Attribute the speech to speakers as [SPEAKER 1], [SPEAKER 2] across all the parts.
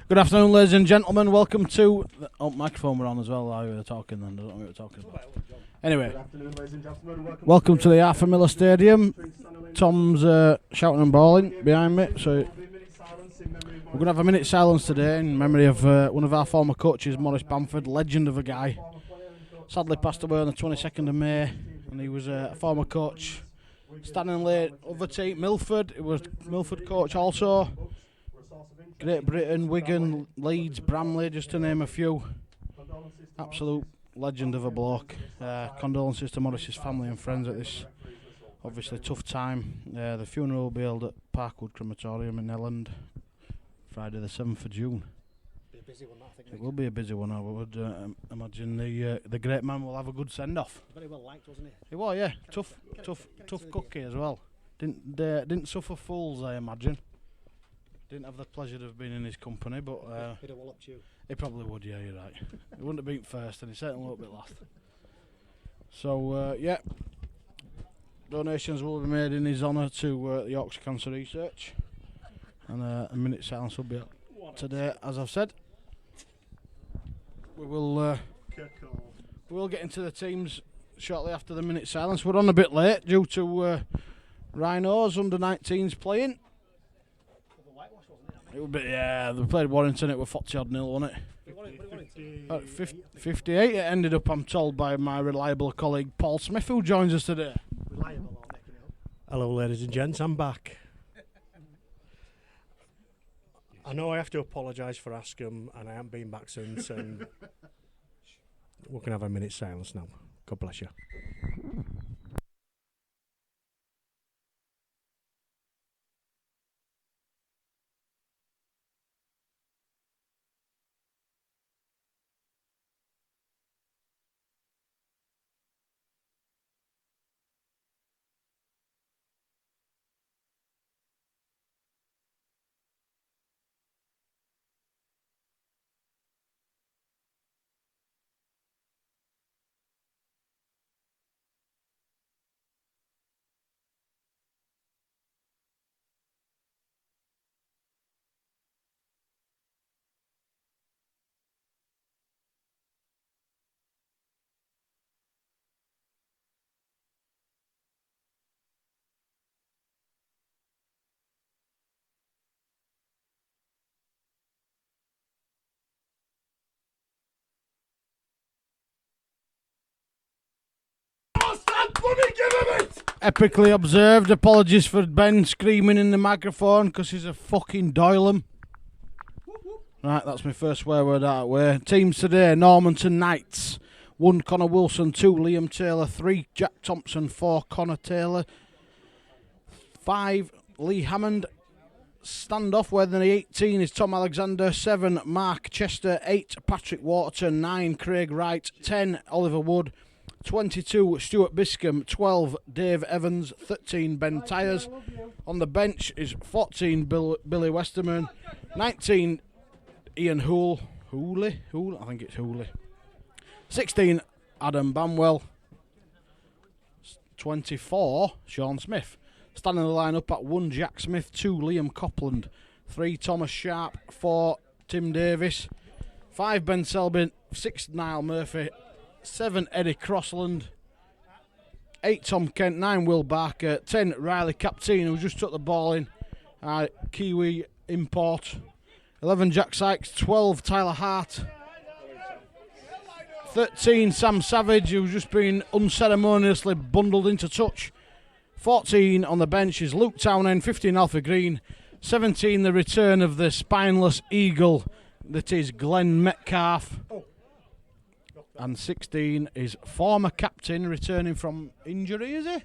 [SPEAKER 1] Good afternoon, ladies and gentlemen. Welcome to... microphone we're on as well. We were talking then. I don't know what we were talking about. Anyway, welcome to the Arthur Miller Stadium. Tom's shouting and bawling behind me. So we're going to have a minute's silence today in memory of one of our former coaches, Maurice Bamford, legend of a guy. Sadly passed away on the 22nd of May, and he was a former coach. Stanningley, other team, Milford. It was Milford coach also. Great Britain, Wigan, Leeds, Bramley, just to name a few. Absolute legend of a bloke. Condolences to Maurice's family and friends at this obviously tough time. The funeral will be held at Parkwood Crematorium in Elland, Friday the 7th of June.
[SPEAKER 2] Be a busy one, I think.
[SPEAKER 1] It will be a busy one. I would imagine the great man will have a good send off.
[SPEAKER 2] Very well liked, wasn't he?
[SPEAKER 1] He was, yeah. Tough cookie as well. Didn't suffer fools, I imagine. Didn't have the pleasure of being in his company, but
[SPEAKER 2] he'd have walloped you.
[SPEAKER 1] He probably would, yeah, you're right. He wouldn't have been first, and he certainly won't be last. So, yeah, donations will be made in his honour to the Yorkshire Cancer Research, and a minute's silence will be up today, as I've said. We will get into the teams shortly after the minute's silence. We're on a bit late due to Rhinos under 19s playing. It would be, yeah, they played Warrington, it was 40-0, wasn't it? At 58 it ended up, I'm told, by my reliable colleague Paul Smith, who joins us today.
[SPEAKER 3] Hello ladies and gents, I'm back. I know I have to apologise for Askham, and I haven't been back since, and we're going to have a minute's silence now. God bless you.
[SPEAKER 1] Epically observed. Apologies for Ben screaming in the microphone because he's a fucking Doylem. Right, that's my first swear word out of the way. Teams today: Normanton Knights. 1 Connor Wilson, 2 Liam Taylor, 3 Jack Thompson, 4 Connor Taylor, 5 Lee Hammond. Standoff, where the 18 is Tom Alexander, 7 Mark Chester, 8 Patrick Waterton, 9 Craig Wright, 10 Oliver Wood, 22 Stuart Biscombe, 12 Dave Evans, 13 Ben Tyers. On the bench is 14 Billy Westerman, 19 Ian Hooley, I think it's Hooley, 16 Adam Bamwell, 24 Sean Smith. Standing the line up at 1 Jack Smith, 2 Liam Copland, 3 Thomas Sharp, 4 Tim Davis, 5 Ben Selby, 6 Niall Murphy, 7 Eddie Crossland, 8 Tom Kent, 9 Will Barker, 10 Riley Captain, who just took the ball in, Kiwi import, 11 Jack Sykes, 12 Tyler Hart, 13 Sam Savage, who's just been unceremoniously bundled into touch, 14 on the bench is Luke Townend, 15 Alfie Green, 17 the return of the spineless eagle that is Glenn Metcalf, and 16 is former captain returning from injury, is he?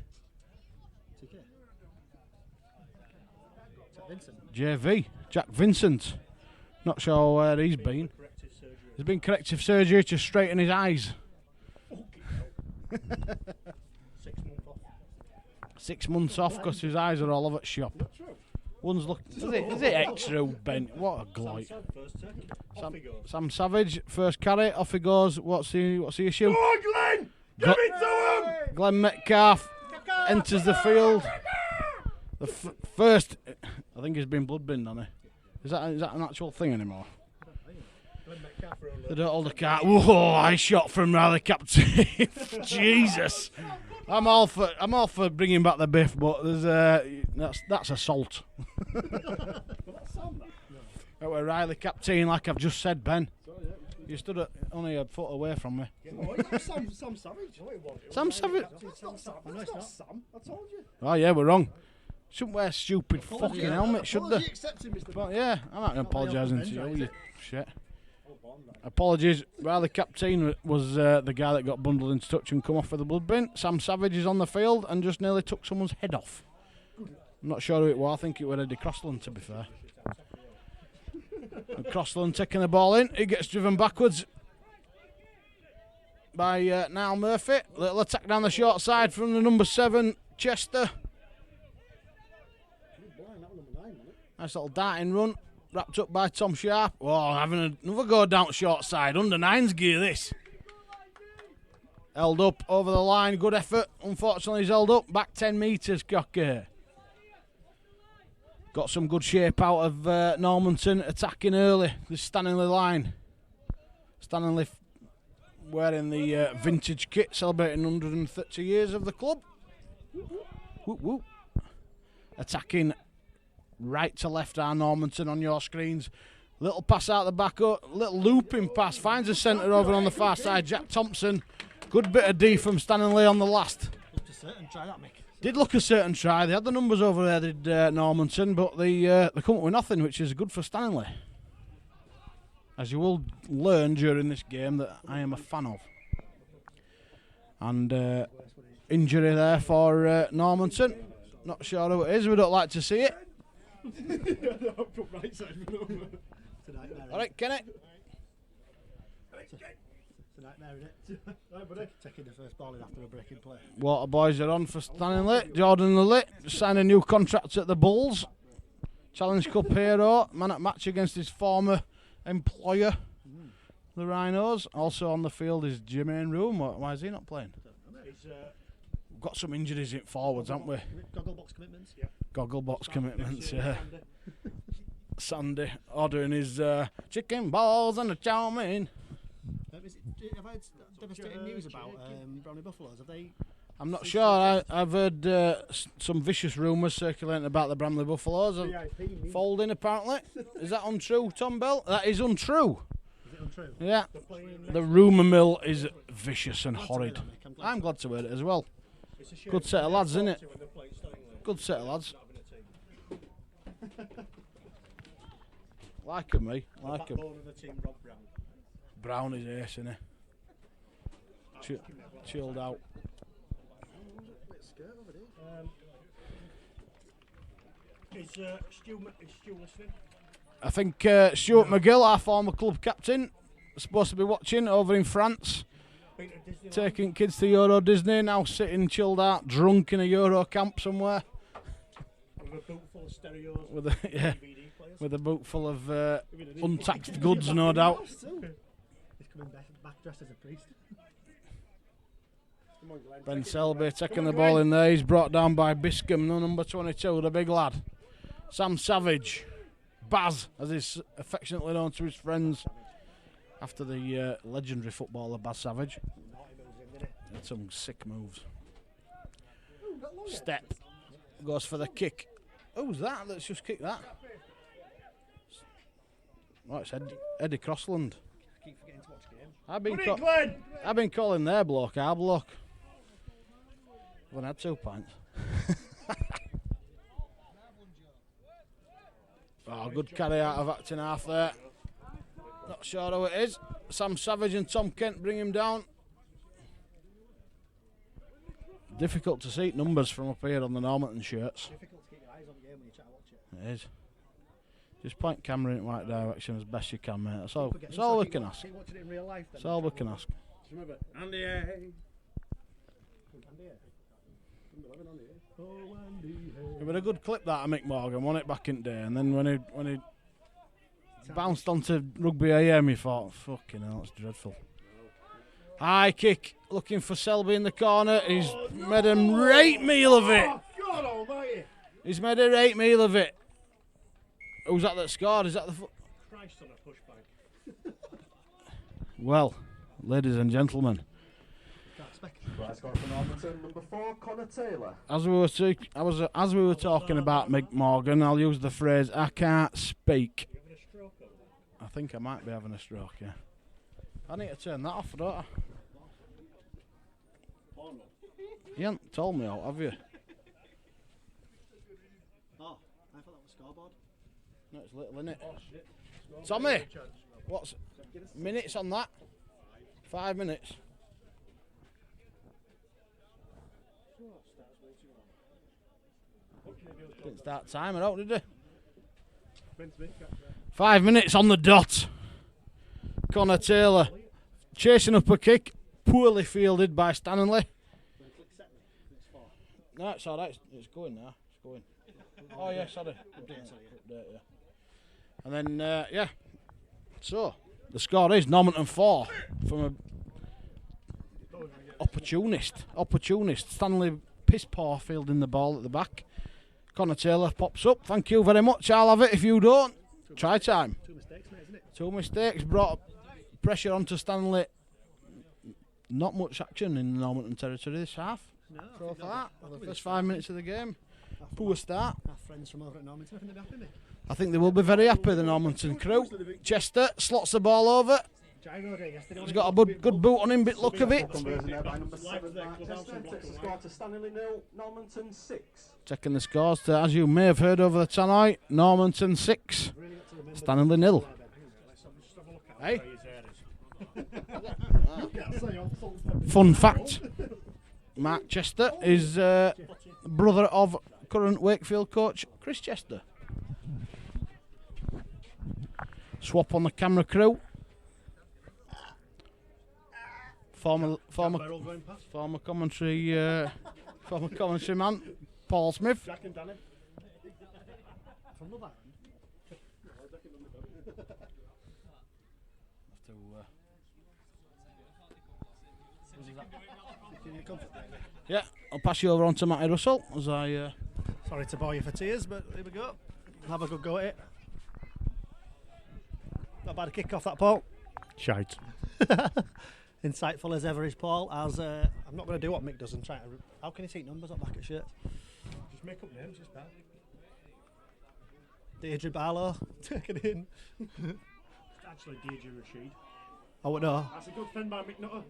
[SPEAKER 1] JV, Jack Vincent. Not sure where he's been. There's been corrective surgery to straighten his eyes. 6 months off because his eyes are all over the shop. One's looking. Is it extra bent? What a gloit. Sam Savage, first carry, off he goes. What's the issue?
[SPEAKER 4] Go on, Glenn! Give it to him!
[SPEAKER 1] Glenn Metcalf enters the field. The first, I think he's been blood binned, hasn't he? Is that an actual thing anymore? They don't hold a car. Whoa! I shot from Riley Captain. Jesus. I'm all for bringing back the biff, but there's that's assault. That were Riley Captain, like I've just said, Ben. You stood only a foot away from me.
[SPEAKER 4] Sam Savage.
[SPEAKER 1] Sam Savage.
[SPEAKER 4] It's not Sam. I told you.
[SPEAKER 1] Oh yeah, we're wrong. Shouldn't wear stupid fucking helmet, should they?
[SPEAKER 4] Accepted, Mr.
[SPEAKER 1] But yeah, I'm not apologising to you shit. Apologies. Riley Captain was the guy that got bundled into touch and come off with the blood bin. Sam Savage is on the field and just nearly took someone's head off. I'm not sure who it was. I think it was Eddie Crossland, to be fair. And Crossland taking the ball in. He gets driven backwards by Niall Murphy. Little attack down the short side from the number 7, Chester. Nice little darting run. Wrapped up by Tom Sharp. Oh, having another go down short side. Under 9's gear, this. Held up over the line. Good effort. Unfortunately, he's held up. Back 10 metres, Cocker. Got some good shape out of Normanton attacking early. This Stanningley line. Stanningley wearing the vintage kit, celebrating 130 years of the club. Whoop, whoop. Attacking right to left are Normanton on your screens. Little pass out the back, little looping pass. Finds a centre over on the far side. Jack Thompson. Good bit of D from Stanningley on the last.
[SPEAKER 2] Looked a certain try that, Mick.
[SPEAKER 1] Did look a certain try. They had the numbers over there, did Normanton, but they come up with nothing, which is good for Stanningley. As you will learn during this game that I am a fan of. And injury there for Normanton. Not sure who it is. We don't like to see it. All right, Kenny.
[SPEAKER 2] Taking the first ball in after a breaking play.
[SPEAKER 1] Water boys are on for Stanningley. Jordan Lilly signed a new contract at the Bulls. Challenge Cup hero. Man at match against his former employer, the Rhinos. Also on the field is Jermaine Room. Why is he not playing? We've got some injuries in forwards, haven't we?
[SPEAKER 2] Gogglebox commitments.
[SPEAKER 1] Yeah. Gogglebox commitments, yeah. Sandy ordering his chicken balls and a chow mein.
[SPEAKER 2] Have I had devastating news about Brownie Buffaloes? Have they?
[SPEAKER 1] I'm not sure. I've heard some vicious rumours circulating about the Bramley Buffaloes folding, apparently. Is that untrue, Tom Bell? That is untrue.
[SPEAKER 2] Is it untrue?
[SPEAKER 1] Yeah. The rumour mill is vicious and horrid. I'm glad to hear it as well. Good set of lads, isn't it? Good set of lads. Like 'em, me. Like 'em. Brown is ace, isn't he? Chilled out.
[SPEAKER 3] Is Stu listening?
[SPEAKER 1] I think Stuart McGill, our former club captain, is supposed to be watching over in France. Taking kids to Euro Disney, now sitting chilled out, drunk in a Euro camp somewhere.
[SPEAKER 3] With a boot full of stereos.
[SPEAKER 1] With a boot full of untaxed goods, no doubt.
[SPEAKER 2] He's coming back dressed as a priest.
[SPEAKER 1] Ben Selby taking the ball in there. He's brought down by Biscombe, number 22, the big lad. Sam Savage. Baz, as he's affectionately known to his friends. After the legendary footballer Baz Savage. Had some sick moves. Step. Goes for the kick. Who's that? Let's just kick that. Oh, it's Eddie Crossland.
[SPEAKER 2] I keep forgetting to watch games.
[SPEAKER 1] I've been calling their bloke our bloke. I've only had 2 pints. Oh, good carry out of acting half there. Not sure who it is. Sam Savage and Tom Kent bring him down. Difficult to see numbers from up here on the Normanton shirts.
[SPEAKER 2] Difficult to keep your eyes on the game when you try to watch it.
[SPEAKER 1] It is. Just point camera in the right direction as best you can, mate. That's all we can ask.
[SPEAKER 2] Keep watching it in real life, then.
[SPEAKER 1] That's all we can ask.
[SPEAKER 3] Remember, Andy A.
[SPEAKER 1] It was a good clip that of Mick Morgan, won it back in the day, and then when he bounced onto Rugby AM, he thought, fucking hell, that's dreadful. High kick, looking for Selby in the corner. He's made a great meal of it.
[SPEAKER 4] God almighty.
[SPEAKER 1] He's made a great meal of it. Who's that scored? Is that the...
[SPEAKER 3] Christ on a pushback.
[SPEAKER 1] Well, ladies and gentlemen,
[SPEAKER 4] Right, score for Normanton, number 4, Connor Taylor.
[SPEAKER 1] as we were talking about Mick Morgan, I'll use the phrase "I can't speak." I think I might be having a stroke. Yeah, I need to turn that off, don't I? You haven't told me out, have you?
[SPEAKER 2] Oh, I thought that was scoreboard.
[SPEAKER 1] No, it's little, innit? Tommy, what's minutes on that? 5 minutes. Didn't start timing out, did they? 5 minutes on the dot. Connor Taylor chasing up a kick, poorly fielded by Stanningley. No, it's alright, it's going now. It's going. Oh, yeah, sorry. Update, yeah. And then, yeah. So, the score is Normanton 4 from a opportunist. Stanley piss poor fielding the ball at the back. Connor Taylor pops up. Thank you very much. I'll have it if you don't. Try time.
[SPEAKER 2] 2 mistakes, mate, isn't it?
[SPEAKER 1] 2 mistakes brought pressure onto Stanley. Not much action in the Normanton territory this half.
[SPEAKER 2] No,
[SPEAKER 1] So far, the first 5 minutes of the game. Poor start.
[SPEAKER 2] Our friends from over at Normanton, I think they'll be happy with me.
[SPEAKER 1] I think they will be very happy, the Normanton crew. Chester slots the ball over. He's got a good boot on him, bit luck of it.
[SPEAKER 4] Conversion there by number 7, Mark Chester. Takes the score to Stanningley 0, Normanton 6.
[SPEAKER 1] Checking the scores to, as you may have heard over the tannoy, Normanton 6, Stanningley 0. Hey? Fun fact, Mark Chester is brother of current Wakefield coach Chris Chester. Swap on the camera crew. Former commentary man Paul Smith.
[SPEAKER 3] Jack and Danny.
[SPEAKER 2] From the back.
[SPEAKER 1] Yeah, I'll pass you over on to Matty Russell as I.
[SPEAKER 2] Sorry to bore you for tears, but here we go. Have a good go at it. Not bad a kick off that, Paul.
[SPEAKER 3] Shite.
[SPEAKER 2] Insightful as ever is Paul. As I'm not going to do what Mick does and try to. How can he take numbers on back of shirt?
[SPEAKER 3] Just make up names, just that.
[SPEAKER 2] Deirdre Barlow, take it in.
[SPEAKER 3] It's actually Deirdre Rashid.
[SPEAKER 2] I would know.
[SPEAKER 3] That's a good friend by Mick Nutter.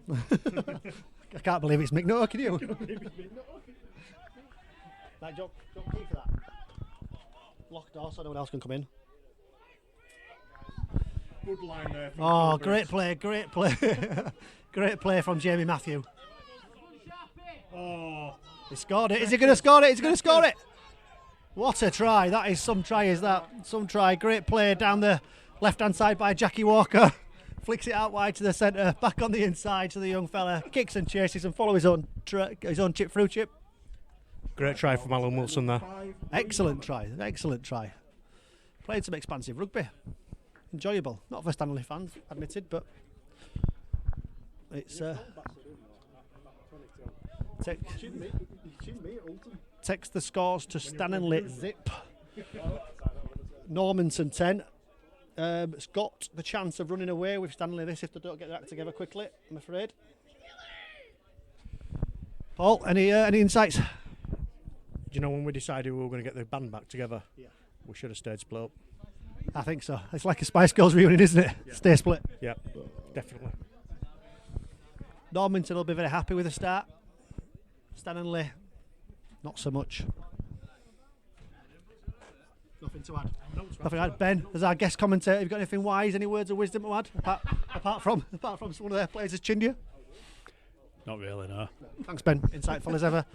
[SPEAKER 2] I can't believe it's Mick Nutter, can you?
[SPEAKER 3] Mick Nutter.
[SPEAKER 2] Right, Joe, key for that. Lock door so no one else can come in.
[SPEAKER 3] Good line there. From
[SPEAKER 2] Oh,
[SPEAKER 3] the
[SPEAKER 2] great play, great play. Great play from Jamie Matthew.
[SPEAKER 3] Oh,
[SPEAKER 2] He scored it. Is he going to score it? He's going to score it. What a try. That is some try, is that? Some try. Great play down the left-hand side by Jackie Walker. Flicks it out wide to the centre. Back on the inside to the young fella. Kicks and chases and follows his own chip through chip.
[SPEAKER 3] great try from Alan Wilson there.
[SPEAKER 2] Excellent try. Excellent try. Played some expansive rugby. Enjoyable. Not for Stanley fans, admitted, but it's takes the scores to Stanningley zip. Normanton 10. It's got the chance of running away with Stanley this if they don't get their act together quickly, I'm afraid. Paul, any insights?
[SPEAKER 3] Do you know when we decided we were going to get the band back together?
[SPEAKER 2] Yeah.
[SPEAKER 3] We should have stayed split up.
[SPEAKER 2] I think so. It's like a Spice Girls reunion, isn't it?
[SPEAKER 3] Yeah.
[SPEAKER 2] Stay split.
[SPEAKER 3] Yeah, definitely.
[SPEAKER 2] Normanton will be very happy with the start. Stanningley, not so much. Nothing to add. Nothing to add. Ben, as our guest commentator, have you got anything wise, any words of wisdom to add? Apart from one of their players has chinned you?
[SPEAKER 3] Not really, no.
[SPEAKER 2] Thanks, Ben. Insightful as ever.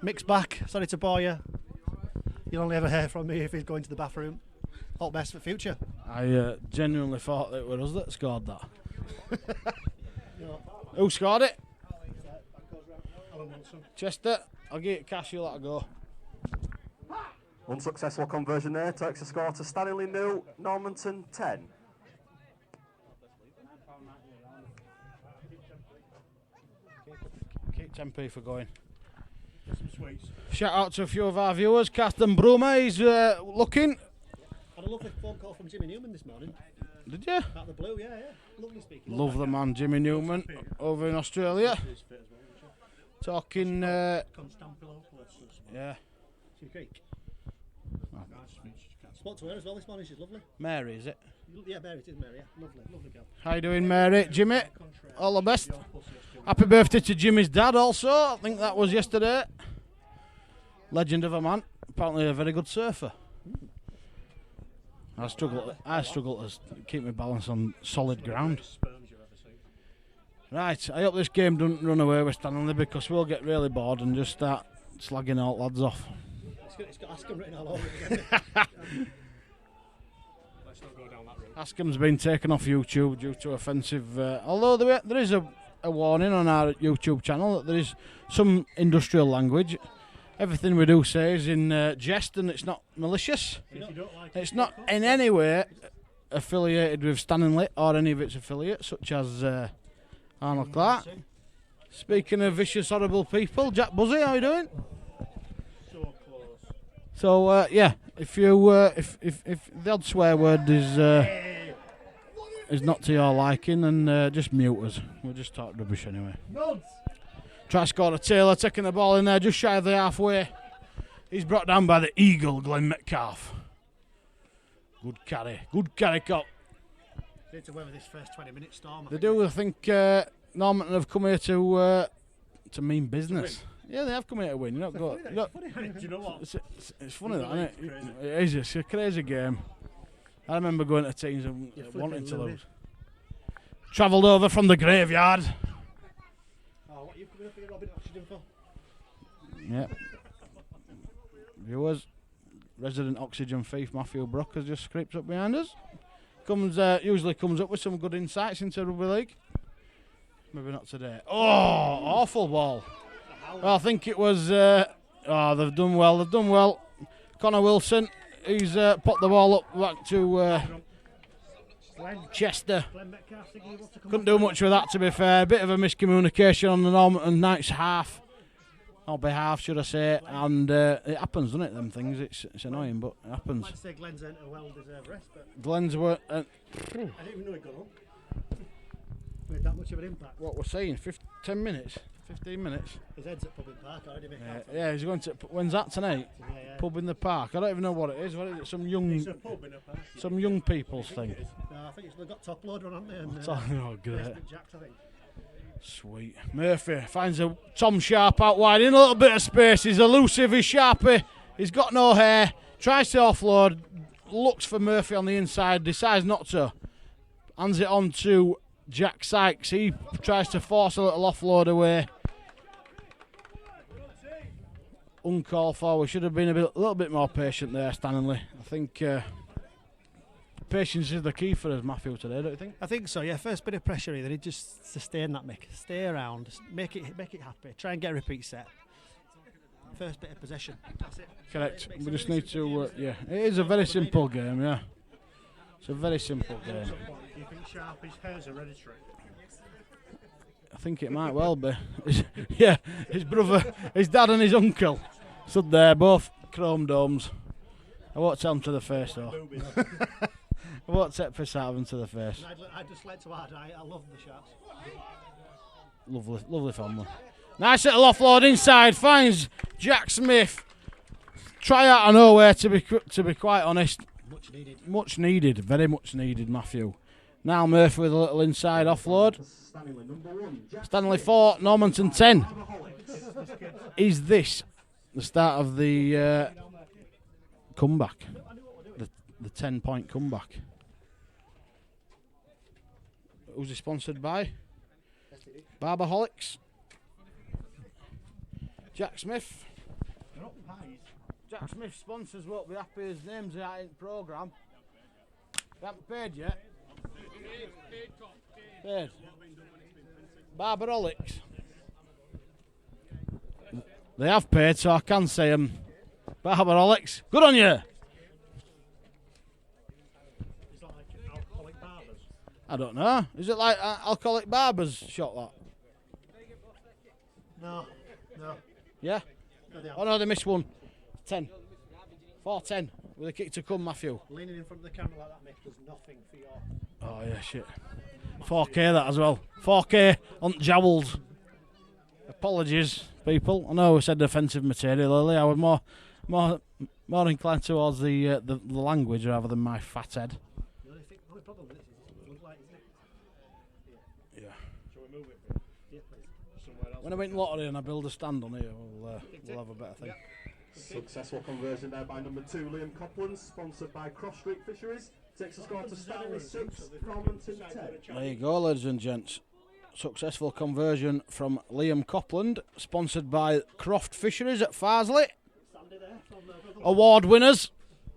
[SPEAKER 2] Mick's back. Sorry to bore you. You'll only ever hear from me if he's going to the bathroom. All best for future.
[SPEAKER 1] I genuinely thought it was us that scored that. Who scored it?
[SPEAKER 3] Alan Wilson.
[SPEAKER 1] Chester. I'll give it cash, you'll let it go.
[SPEAKER 4] Unsuccessful conversion there. Takes the score to Stanningley 0, Normanton 10.
[SPEAKER 1] Keep 10p for going.
[SPEAKER 3] Some sweets.
[SPEAKER 1] Shout out to a few of our viewers. Carsten Brume is looking.
[SPEAKER 2] Got a lovely phone call from Jimmy Newman this morning.
[SPEAKER 1] Did you?
[SPEAKER 2] Out of the blue, yeah. Lovely speaking.
[SPEAKER 1] Love the man, Jimmy Newman, over in Australia. Talking, yeah.
[SPEAKER 2] Spoke to her as well this morning, she's lovely.
[SPEAKER 1] Mary, is it?
[SPEAKER 2] Yeah, Mary, it is Mary, yeah. Lovely girl.
[SPEAKER 1] How you doing, Mary? Jimmy, all the best. Happy birthday to Jimmy's dad also. I think that was yesterday. Legend of a man. Apparently a very good surfer. I struggle to keep my balance on solid ground. Right, I hope this game doesn't run away with Stanningley, because we'll get really bored and just start slagging all lads off.
[SPEAKER 2] It's got Askham written all over it.
[SPEAKER 3] Let's not go down that road.
[SPEAKER 1] Askham's been taken off YouTube due to offensive. Although there is a warning on our YouTube channel that there is some industrial language. Everything we do say is in jest, and it's not malicious. It's not in any way affiliated with Stanningley or any of its affiliates, such as Arnold Clark. Speaking of vicious, horrible people, Jack Buzzy, how are you doing?
[SPEAKER 3] So close.
[SPEAKER 1] So yeah, if you if the odd swear word is not to your liking, then just mute us. We'll just talk rubbish anyway. Try to score a Taylor, taking the ball in there just shy of the halfway. He's brought down by the Eagle, Glenn Metcalf. Good carry, Cop.
[SPEAKER 2] Need to weather this first 20-minute storm.
[SPEAKER 1] They do. I think Normanton have come here to mean business. Yeah, they have come here to win. Do
[SPEAKER 3] you know what?
[SPEAKER 1] It's funny, that, isn't it? It is. It's a crazy game. I remember going to teams and wanting to lose. Travelled over from the graveyard.
[SPEAKER 2] What are you coming up here, Robin? Oxygen for?
[SPEAKER 1] Yeah. Viewers, resident oxygen thief Matthew Brook has just creeps up behind us. Usually comes up with some good insights into rugby league. Maybe not today. Oh, awful ball. Well, I think it was. They've done well. Connor Wilson, he's popped the ball up back to Chester. Couldn't do much with that, to be fair. Bit of a miscommunication on the Normanton Knights half. Or behalf, should I say. And it happens, doesn't it, them things? It's annoying, but it happens.
[SPEAKER 2] I'd say Glenn's earned a well-deserved rest, but
[SPEAKER 1] Glenn's were.
[SPEAKER 2] I didn't even know he'd gone on. Made that much of an impact.
[SPEAKER 1] What we're saying, 10 minutes? 15 minutes?
[SPEAKER 2] His head's at Public Park already.
[SPEAKER 1] Yeah, he's going to. When's that tonight?
[SPEAKER 2] Yeah.
[SPEAKER 1] Pub in the park. I don't even know what it is. What is it? Some young people's thing.
[SPEAKER 2] No, I think they've got top load on, haven't they? And,
[SPEAKER 1] Oh, great.
[SPEAKER 2] Jacks, I think.
[SPEAKER 1] Sweet. Murphy finds a Tom Sharp out wide in a little bit of space. He's elusive, he's sharpy. He's got no hair. Tries to offload. Looks for Murphy on the inside. Decides not to. Hands it on to Jack Sykes. He tries to force a little offload away. Uncalled for. We should have been a little bit more patient there, Stanningley. I think patience is the key for us, Matthew, today, don't you think?
[SPEAKER 2] I think so, yeah. First bit of pressure here, then just sustain that, Mick. Stay around, make it happy. Try and get a repeat set. First bit of possession. That's it.
[SPEAKER 1] Correct. We just need to, yeah. It is a very simple game, yeah. It's a very simple game.
[SPEAKER 3] Do you think Sharpie's hair's hereditary?
[SPEAKER 1] I think it might well be. Yeah, his brother, his dad and his uncle stood there, both chrome domes. I won't tell them to the face though. I won't take piss out of them to the face.
[SPEAKER 2] I'd just like to add, I love the Sharps.
[SPEAKER 1] Lovely family. Nice little offload inside, finds Jack Smith. Try out of nowhere, to be quite honest. Much needed, very much needed, Matthew. Now Murphy with a little inside offload. Stanley 4, Normanton 10. Is this the start of the comeback? The 10-point comeback? Who's it sponsored by? Barberholics. Jack Smith. Jack Smith sponsors won't be happy his name's out in the programme. They haven't paid yet. Paid. Barberholics. They have paid, so I can say them. Barberholics, good on you.
[SPEAKER 3] Is that like alcoholic barbers?
[SPEAKER 1] I don't know. Is it like alcoholic barbers shot that?
[SPEAKER 2] No.
[SPEAKER 1] Yeah? Oh no, they missed one. 10. 4-10. With a kick to come, Matthew.
[SPEAKER 2] Leaning in front of the camera like that, Mick, does nothing for your...
[SPEAKER 1] Oh, yeah, shit. 4K that as well. 4K on jowls. Apologies, people. I know I said offensive material earlier. I was more inclined towards the language rather than my fat head.
[SPEAKER 2] The only problem with this is it looks like, isn't it?
[SPEAKER 1] Yeah.
[SPEAKER 3] Shall we move it?
[SPEAKER 2] Yeah, please.
[SPEAKER 3] Somewhere else.
[SPEAKER 1] When I win lottery and I build a stand on here, we'll have a better thing.
[SPEAKER 4] Successful conversion there by number 2, Liam Copland, sponsored by Cross Street Fisheries. Takes a score to Stanningley 6, Normanton 10.
[SPEAKER 1] There you go, ladies and gents. Successful conversion from Liam Copland, sponsored by Croft Fisheries at Farsley.
[SPEAKER 2] Sandy there from
[SPEAKER 1] Award winners.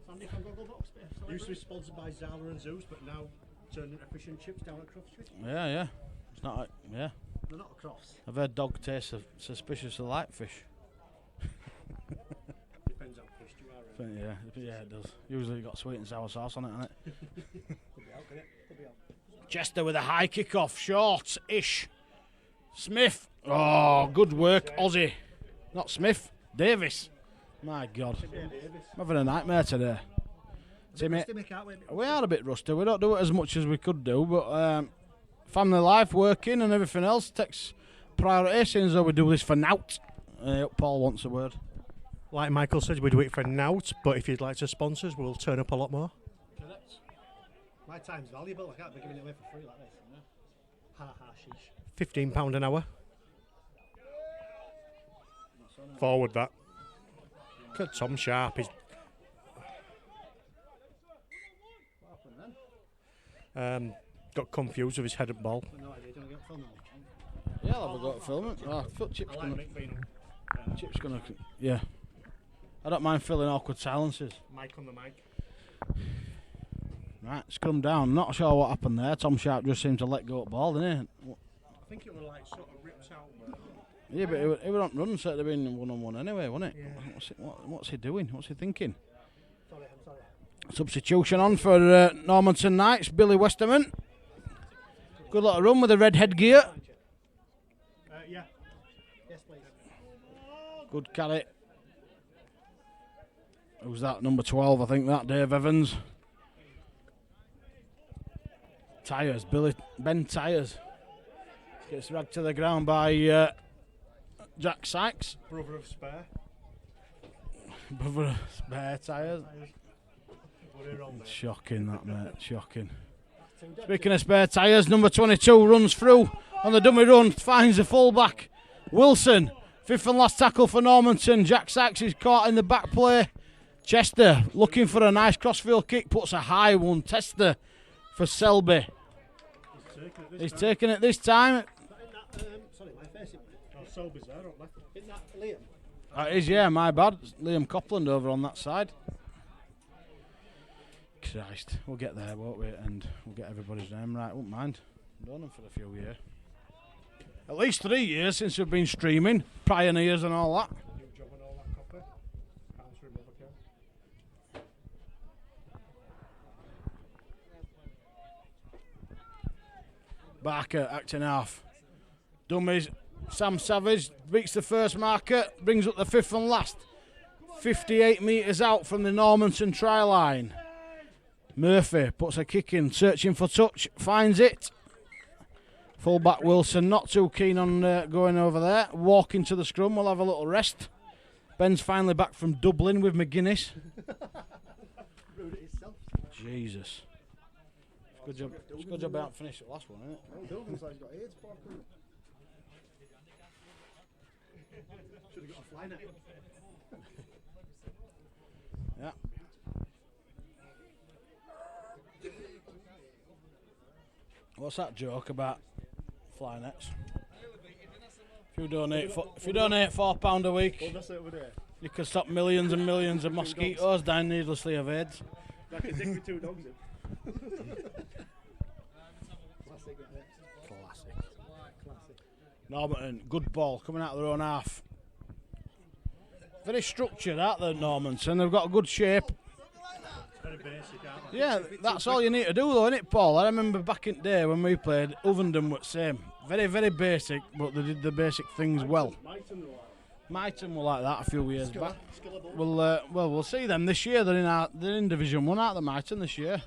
[SPEAKER 2] Sandy from Gogglebox.
[SPEAKER 3] Used to be sponsored by Zala and Zeus, but now turned into fish and chips down at Croft Street.
[SPEAKER 1] Yeah. It's not. Yeah.
[SPEAKER 2] They're not a cross.
[SPEAKER 1] I've heard dog tastes suspiciously like fish.
[SPEAKER 3] Depends how fished you are. Really.
[SPEAKER 1] Yeah, it does. Usually you got sweet and sour sauce on it, hasn't it?
[SPEAKER 3] Could be out, could it? Could be out.
[SPEAKER 1] Chester with a high kick-off, short-ish. Smith. Oh, good work, Aussie. Not Smith, Davis. My God. I'm having a nightmare today. Timmy, we are a bit rusty. We don't do it as much as we could do, but family life, working and everything else takes priority, seeing as though we do this for nout. Paul wants a word.
[SPEAKER 3] Like Michael said, we do it for nout, but if you'd like to sponsor us, we'll turn up a lot more.
[SPEAKER 2] My time's valuable. I can't be giving it away for free like this. Ha ha, sheesh.
[SPEAKER 3] £15 an hour. Forward that. Look at Tom Sharp. He's got confused with his headed ball.
[SPEAKER 2] No idea. Don't get filmed.
[SPEAKER 1] Yeah, I'll have a go at filming. I thought Chip's gonna. Yeah. I don't mind filling awkward silences.
[SPEAKER 3] Mic on the mic.
[SPEAKER 1] Right, scrum down. Not sure what happened there. Tom Sharp just seemed to let go of the ball, didn't he?
[SPEAKER 3] I think it was like sort of ripped out.
[SPEAKER 1] Yeah, but it was on run, so it'd have been 1-on-1 anyway, wouldn't it?
[SPEAKER 3] Yeah.
[SPEAKER 1] What's he doing? What's he thinking?
[SPEAKER 2] Sorry, I'm sorry.
[SPEAKER 1] Substitution on for Normanton Knights, Billy Westerman. Good little run with a red headgear.
[SPEAKER 3] Yeah.
[SPEAKER 2] Yes, please.
[SPEAKER 1] Good carry. Who's that? Number 12, I think that. Dave Evans. Tyres, Ben Tyres. Gets dragged to the ground by Jack Sykes.
[SPEAKER 3] Brother of Spare.
[SPEAKER 1] Brother of Spare Tyres. Shocking that, mate. Shocking. Speaking of spare tyres, number 22 runs through on the dummy run, finds the fullback. Wilson, fifth and last tackle for Normanton. Jack Sykes is caught in the back play. Chester looking for a nice crossfield kick, puts a high one. Tester for Selby. He's taking it this time.
[SPEAKER 2] Sorry, my face.
[SPEAKER 3] Selby's there, aren't they?
[SPEAKER 2] Isn't that Liam?
[SPEAKER 1] It is, yeah, my bad. Liam Copland over on that side. Christ, we'll get there, won't we? And we'll get everybody's name right. Won't mind. Done them for a few years. At least 3 years since we've been streaming. Pioneers and all that.
[SPEAKER 3] New job and all that copper. Can't remember, Ken.
[SPEAKER 1] Barker acting half. Dummies. Sam Savage beats the first marker. Brings up the fifth and last. 58 metres out from the Normanton try line. Murphy puts a kick in, searching for touch, finds it. Fullback Wilson not too keen on going over there. Walking to the scrum, we'll have a little rest. Ben's finally back from Dublin with McGuinness. Jesus. It's good job I haven't finished the last one, isn't it?
[SPEAKER 2] Should have got a fly net.
[SPEAKER 1] Yeah. What's that joke about fly nets? If you donate £4 a week,
[SPEAKER 3] That's it over there.
[SPEAKER 1] you can stop millions and millions of mosquitoes dying needlessly of AIDS.
[SPEAKER 3] Like a dick with 2 dogs in.
[SPEAKER 1] Classic. Normanton, good ball coming out of their own half. Very structured, aren't they, Normanton? They've got a good shape.
[SPEAKER 3] Very basic, aren't they?
[SPEAKER 1] Yeah, that's all you need to do, though, isn't it, Paul? I remember back in the day when we played, Ovenden was the same. Very, very basic, but they did the basic things well. Myton were like that a few years back. We'll see them this year. They're in Division 1, aren't they, Myton, this year?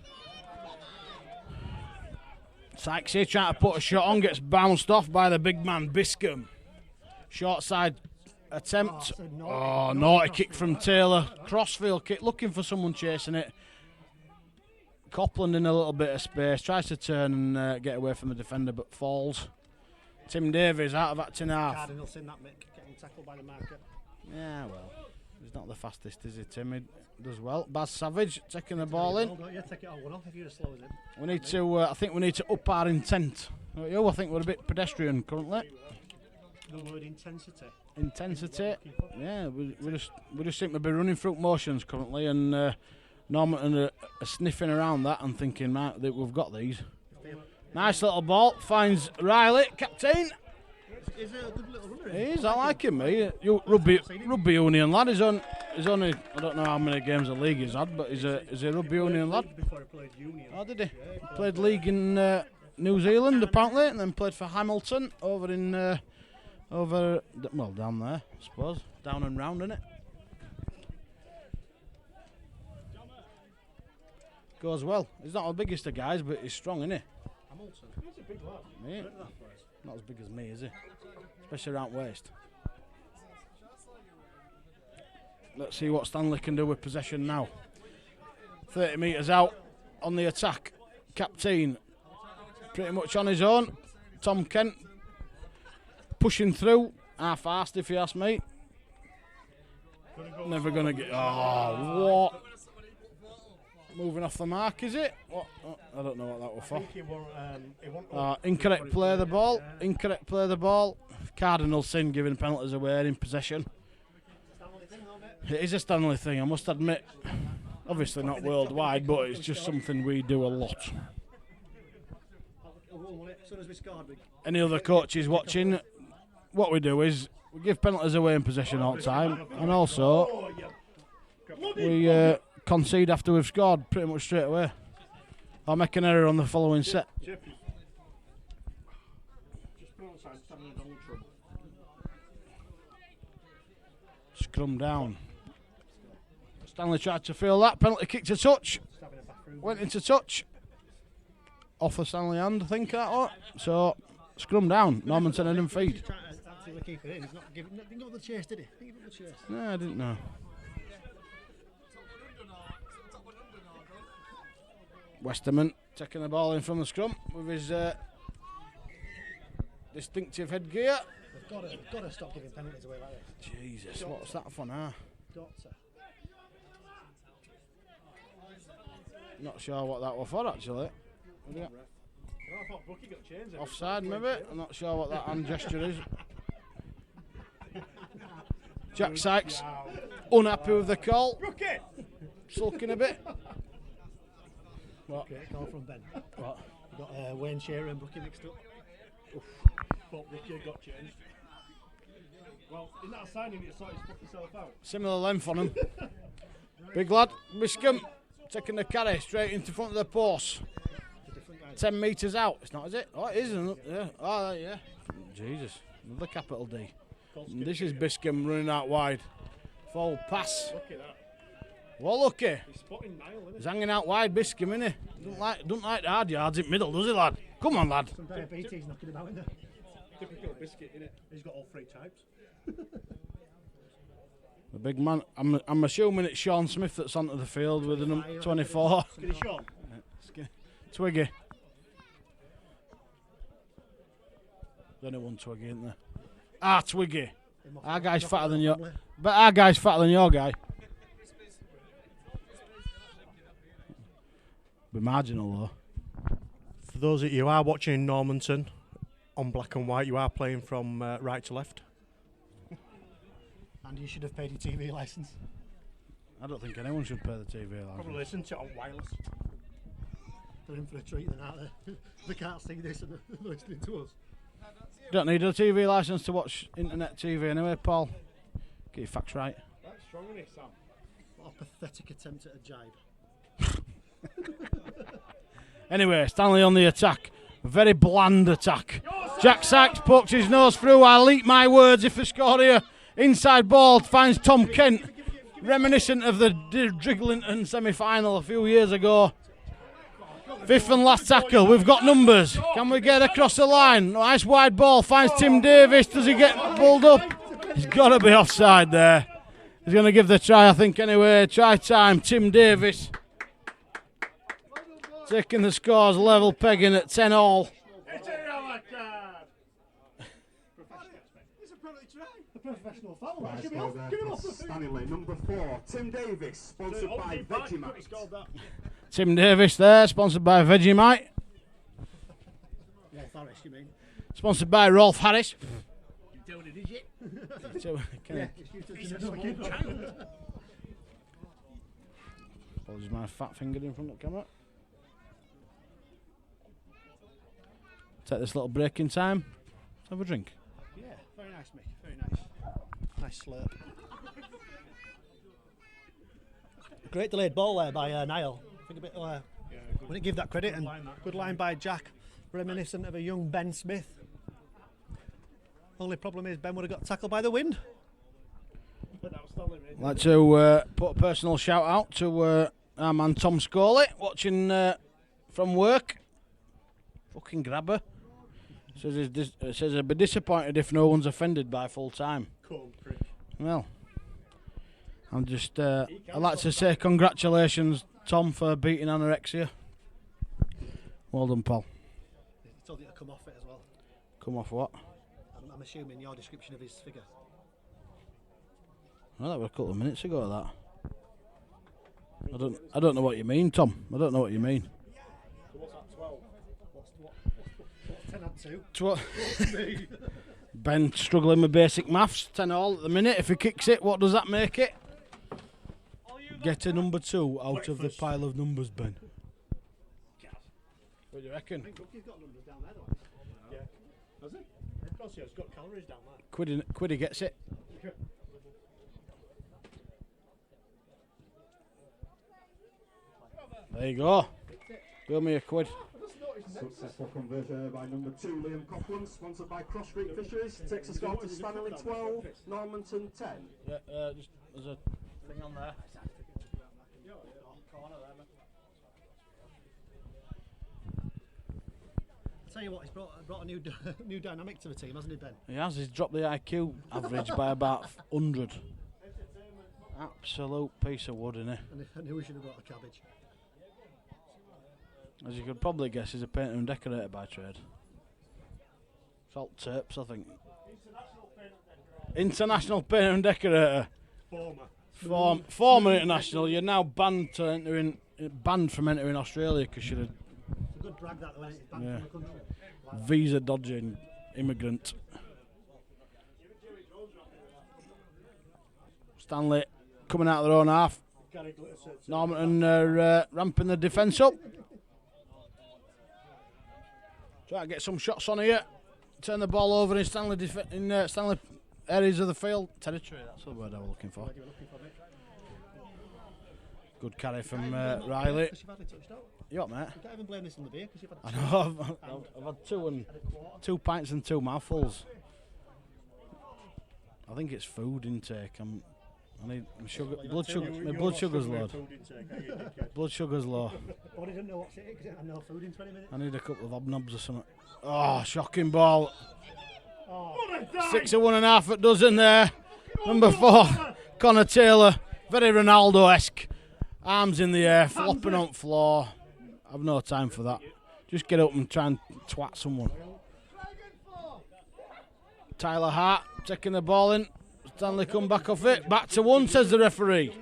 [SPEAKER 1] Sykes here trying to put a shot on, gets bounced off by the big man Biscombe. Short side attempt. Naughty kick from Taylor. Crossfield kick, looking for someone chasing it. Copland in a little bit of space, tries to turn and get away from the defender but falls. Tim Davies out of acting half.
[SPEAKER 2] Cardinals in that Mick, getting tackled by the marker.
[SPEAKER 1] Yeah, well, he's not the fastest, is he, Tim? He does well. Baz Savage taking the ball in.
[SPEAKER 2] Take it on one off if you're as slow as him.
[SPEAKER 1] We need to. I think we need to up our intent. I think we're a bit pedestrian currently.
[SPEAKER 2] The word intensity.
[SPEAKER 1] Intensity. Yeah, we just seem to be running through motions currently, and Normanton are sniffing around that and thinking, right, that we've got these. Nice little ball, finds Riley, captain.
[SPEAKER 2] He's a good little runner.
[SPEAKER 1] He is, I like him, mate. Rugby union lad. He's only, I don't know how many games of league he's had, but he's a rugby union lad.
[SPEAKER 2] Before he played union.
[SPEAKER 1] Oh, did he? Played league in New Zealand apparently, and then played for Hamilton over down there, I suppose, down and round, innit? Goes well. He's not the biggest of guys, but he's strong, isn't he?
[SPEAKER 2] Hamilton. He's a big lad.
[SPEAKER 1] Yeah. Not as big as me, is he? Especially around waist. Let's see what Stanley can do with possession now. 30 metres out on the attack. Captain pretty much on his own. Tom Kent pushing through. Half-assed if you ask me. Never going to get... Oh, what? Moving off the mark, is it? What? Oh, I don't know what that was for. Incorrect play the ball. Incorrect play the ball. Cardinal sin giving penalties away in possession. It is a Stanley thing, I must admit. Obviously not worldwide, but it's just something we do a lot. Any other coaches watching, what we do is we give penalties away in possession all the time, and also we concede after we've scored pretty much straight away. I'll make an error on the following set. Scrum down. Stanley tried to feel that. Penalty kick to touch. Went into touch. Off the Stanley hand, I think that was. So, scrum down. Normanton and feed.
[SPEAKER 2] Didn't go the chase, did he?
[SPEAKER 1] No, I didn't know. Westerman taking the ball in from the scrum with his distinctive headgear.
[SPEAKER 2] They've got to stop giving penalties away like this.
[SPEAKER 1] Jesus, what's that for now? Not sure what that was for actually.
[SPEAKER 3] I thought Brookie got changed.
[SPEAKER 1] Offside maybe? I'm not sure what that hand gesture is. Jack Sykes unhappy with the call.
[SPEAKER 3] Brookie!
[SPEAKER 1] Sulking a bit.
[SPEAKER 2] What? Great call from Ben. What? You got Wayne Shearer and Brookie mixed up.
[SPEAKER 3] Thought Brookie got changed. Well, in that signing, it sort of himself out.
[SPEAKER 1] Similar length on him. Big lad, Biscombe taking the carry straight into front of the post. 10 metres out. It's not, is it? Oh, it is. Yeah. Oh, yeah. Jesus. Another capital D. And this is Biscombe running out wide. Forward pass.
[SPEAKER 3] Look at that.
[SPEAKER 1] Well, lucky.
[SPEAKER 3] He's spotting Niall, isn't
[SPEAKER 1] He's hanging out wide, Biscombe, innit? Don't like the hard yards in middle, does he, lad? Come on, lad.
[SPEAKER 2] Some diabetes knocking about in there.
[SPEAKER 3] Typical Biscuit, innit?
[SPEAKER 2] He's got all three types.
[SPEAKER 1] The big man. I'm assuming it's Sean Smith that's onto the field with the number 24.
[SPEAKER 3] Skinny Sean.
[SPEAKER 1] Twiggy. There's only one Twiggy, isn't there? Twiggy. Our guy's fatter than your. But our guy's fatter than your guy. Be marginal though.
[SPEAKER 3] For those of you who are watching Normanton on black and white, you are playing from right to left.
[SPEAKER 2] And you should have paid your TV licence.
[SPEAKER 1] I don't think anyone should pay the TV licence.
[SPEAKER 3] Probably listen to it on wireless.
[SPEAKER 2] They're in for a treat then, aren't they? They can't see this and they're listening to us.
[SPEAKER 1] Don't need a TV licence to watch internet TV anyway, Paul. Get your facts right.
[SPEAKER 3] That's strong, isn't it, Sam?
[SPEAKER 2] What a pathetic attempt at a jibe.
[SPEAKER 1] Anyway, Stanley on the attack. Very bland attack. Jack Sykes pokes his nose through. I'll eat my words if they score here. Inside ball finds Tom Kent, reminiscent of the Driglington semi-final a few years ago. Fifth and last tackle, we've got numbers. Can we get across the line? Nice wide ball, finds Tim Davis. Does he get pulled up? He's got to be offside there. He's going to give the try, I think, anyway. Try time, Tim Davis. Taking the scores level, pegging at 10-all.
[SPEAKER 2] Professional foul.
[SPEAKER 4] Give him off. Stanningley, number 4, Tim Davis, sponsored by Vegemite.
[SPEAKER 1] Tim Davis there, sponsored by Vegemite.
[SPEAKER 2] Rolf Harris, you mean?
[SPEAKER 1] Sponsored by Rolf Harris.
[SPEAKER 2] You doing it, is it?
[SPEAKER 1] Apologies, my fat finger in front of the camera. Take this little break in time. Have a drink.
[SPEAKER 2] Yeah, very nice, Mick. Very nice. Nice slurp. Great delayed ball there by Niall. I think a bit. Wouldn't give that credit. And good line by Jack, reminiscent of a young Ben Smith. Only problem is Ben would have got tackled by the wind.
[SPEAKER 1] I'd like to put a personal shout out to our man Tom Scully, watching from work. Fucking grabber. Says he'd be disappointed if no one's offended by full time. Well, I'm just. I'd like to say congratulations, Tom, for beating anorexia. Well done, Paul.
[SPEAKER 2] He told you to come off it as well.
[SPEAKER 1] Come off what?
[SPEAKER 2] I'm assuming your description of his figure.
[SPEAKER 1] Well, that was a couple of minutes ago. That. I don't know what you mean, Tom. I don't know what you mean.
[SPEAKER 2] So what's that? 12. What's 10 and 2?
[SPEAKER 1] Ben struggling with basic maths. 10-all at the minute. If he kicks it, what does that make it? Get a number 2 out of the pile of numbers, Ben. What do you reckon?
[SPEAKER 2] I think Cookie's got numbers down there, though. Yeah. Has he? Of course, he's got calories down there.
[SPEAKER 1] Quiddy gets it. There you go. Give me a quid.
[SPEAKER 4] Successful conversion by number 2, Liam Copeland, sponsored by Cross Street Fisheries. Takes a score to Stanningley 12, Normanton 10.
[SPEAKER 1] Yeah, just there's a thing on there.
[SPEAKER 2] I'll tell you what, he's brought a new dynamic to the team, hasn't he, Ben?
[SPEAKER 1] He has. He's dropped the IQ average by about 100. Absolute piece of wood, innit?
[SPEAKER 2] And I knew we should have brought a cabbage.
[SPEAKER 1] As you could probably guess, he's a painter and decorator by trade. Salt Terps, I think. International painter and decorator. Former international. You're now banned from entering Australia because you're
[SPEAKER 2] It's a good brag that, though, isn't it? Banned from the country.
[SPEAKER 1] visa dodging immigrant. Stanley coming out of their own half. Normanton are ramping the defence up. Try to get some shots on here. Turn the ball over in Stanley Stanley areas of the field. Territory, that's the word I was looking for. Good carry from Riley. You what, mate?
[SPEAKER 2] You can't even blame this on the beer because you've had.
[SPEAKER 1] I know. I've had 2 pints and 2 mouthfuls. I think it's food intake. I need sugar. Blood sugar. My blood sugar's low. Blood sugar's low.
[SPEAKER 2] Oh, didn't know what's it because I had no food in 20 minutes.
[SPEAKER 1] I need a couple of hobnobs or something. Oh, shocking ball. 6 of 1.5 at dozen there. Number 4, Connor Taylor. Very Ronaldo-esque. Arms in the air, flopping on floor. I've no time for that. Just get up and try and twat someone. Tyler Hart taking the ball in. Stanley come back off it. Back to 1, says the referee.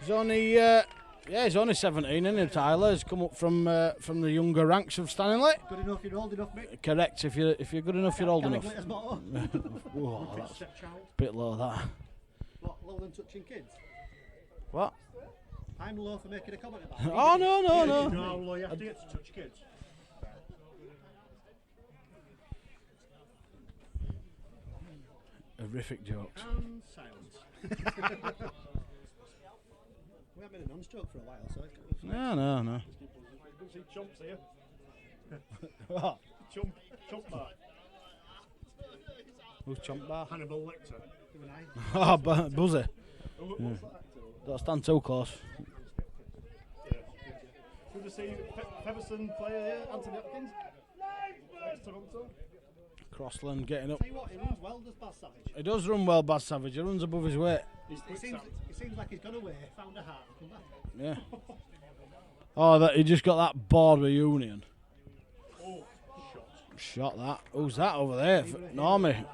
[SPEAKER 1] He's only 17, isn't he, Tyler? He's come up from the younger ranks of Stanningley.
[SPEAKER 2] Good enough, you're old enough, mate.
[SPEAKER 1] Correct. If you're good enough, you're old enough.
[SPEAKER 2] Whoa,
[SPEAKER 1] that's a bit low, that.
[SPEAKER 2] What, lower than touching kids?
[SPEAKER 1] What?
[SPEAKER 2] I'm low for making a comment about it.
[SPEAKER 1] Oh, no.
[SPEAKER 3] You know how low you have to get to touch kids?
[SPEAKER 1] Horrific jokes.
[SPEAKER 2] And silence. We haven't been a non-stroke for a while, so it's
[SPEAKER 1] No.
[SPEAKER 3] You see chumps here.
[SPEAKER 1] What?
[SPEAKER 3] Chump mark.
[SPEAKER 1] Who's Chomp Bar?
[SPEAKER 3] Hannibal Lecter.
[SPEAKER 1] Oh, Buzzy. Yeah. Don't stand too close.
[SPEAKER 2] Good to see Feverson player here, Anthony Hopkins. Toronto.
[SPEAKER 1] Crossland getting up.
[SPEAKER 2] Tell you what, he runs well, does Baz Savage.
[SPEAKER 1] He does run well, Baz Savage. He runs above his weight.
[SPEAKER 2] It seems like he's gone away, found a heart, and come back.
[SPEAKER 1] Yeah. Oh, he just got that board with Union.
[SPEAKER 3] Oh,
[SPEAKER 1] Shot that. Who's that over there? Normie.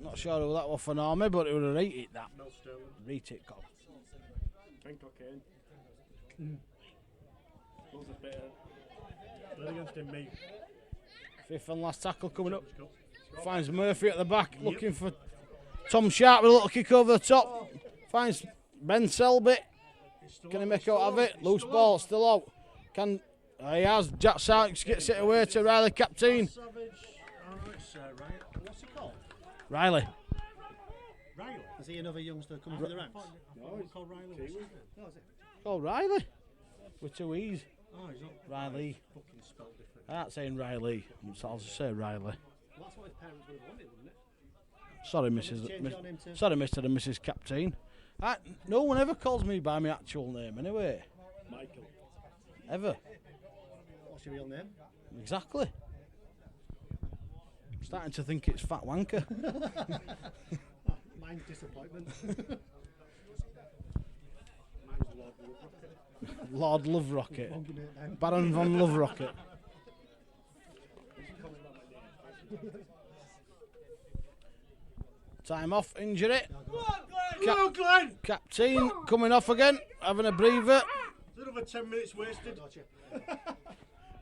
[SPEAKER 1] Not sure who that was for Normie, but it would have rated that.
[SPEAKER 3] Mel Sterling.
[SPEAKER 1] Rate it, God.
[SPEAKER 3] Hancock in. Those a bit against him, me.
[SPEAKER 1] Fifth and last tackle coming up. Finds Murphy at the back, looking for Tom Sharp with a little kick over the top. Finds Ben Selby. Can he make out of it? Loose ball, still out. He has. Jack Sarks gets it away to Riley, captain.
[SPEAKER 2] What's he called?
[SPEAKER 1] Riley.
[SPEAKER 2] Riley? Is he another youngster coming through the ranks?
[SPEAKER 3] No, he's called Riley.
[SPEAKER 2] No, is it?
[SPEAKER 1] Oh, Riley. With two E's.
[SPEAKER 3] Oh, he's not.
[SPEAKER 1] Riley.
[SPEAKER 3] Fucking spelled different.
[SPEAKER 1] I ain't saying Riley. I'll just say Riley.
[SPEAKER 2] Well, that's what his parents would have wanted, wouldn't it?
[SPEAKER 1] Sorry, Sorry, Mr. and Mrs. Captain. No one ever calls me by my actual name, anyway.
[SPEAKER 3] Michael.
[SPEAKER 1] Ever.
[SPEAKER 2] What's your real name?
[SPEAKER 1] Exactly. I'm starting to think it's Fat Wanker.
[SPEAKER 2] Mine's Disappointment.
[SPEAKER 3] Mine's Lord
[SPEAKER 1] Lord Love Rocket. Baron von Love Rocket. Time off, injury. Captain coming off again, having a breather.
[SPEAKER 3] Another 10 minutes wasted.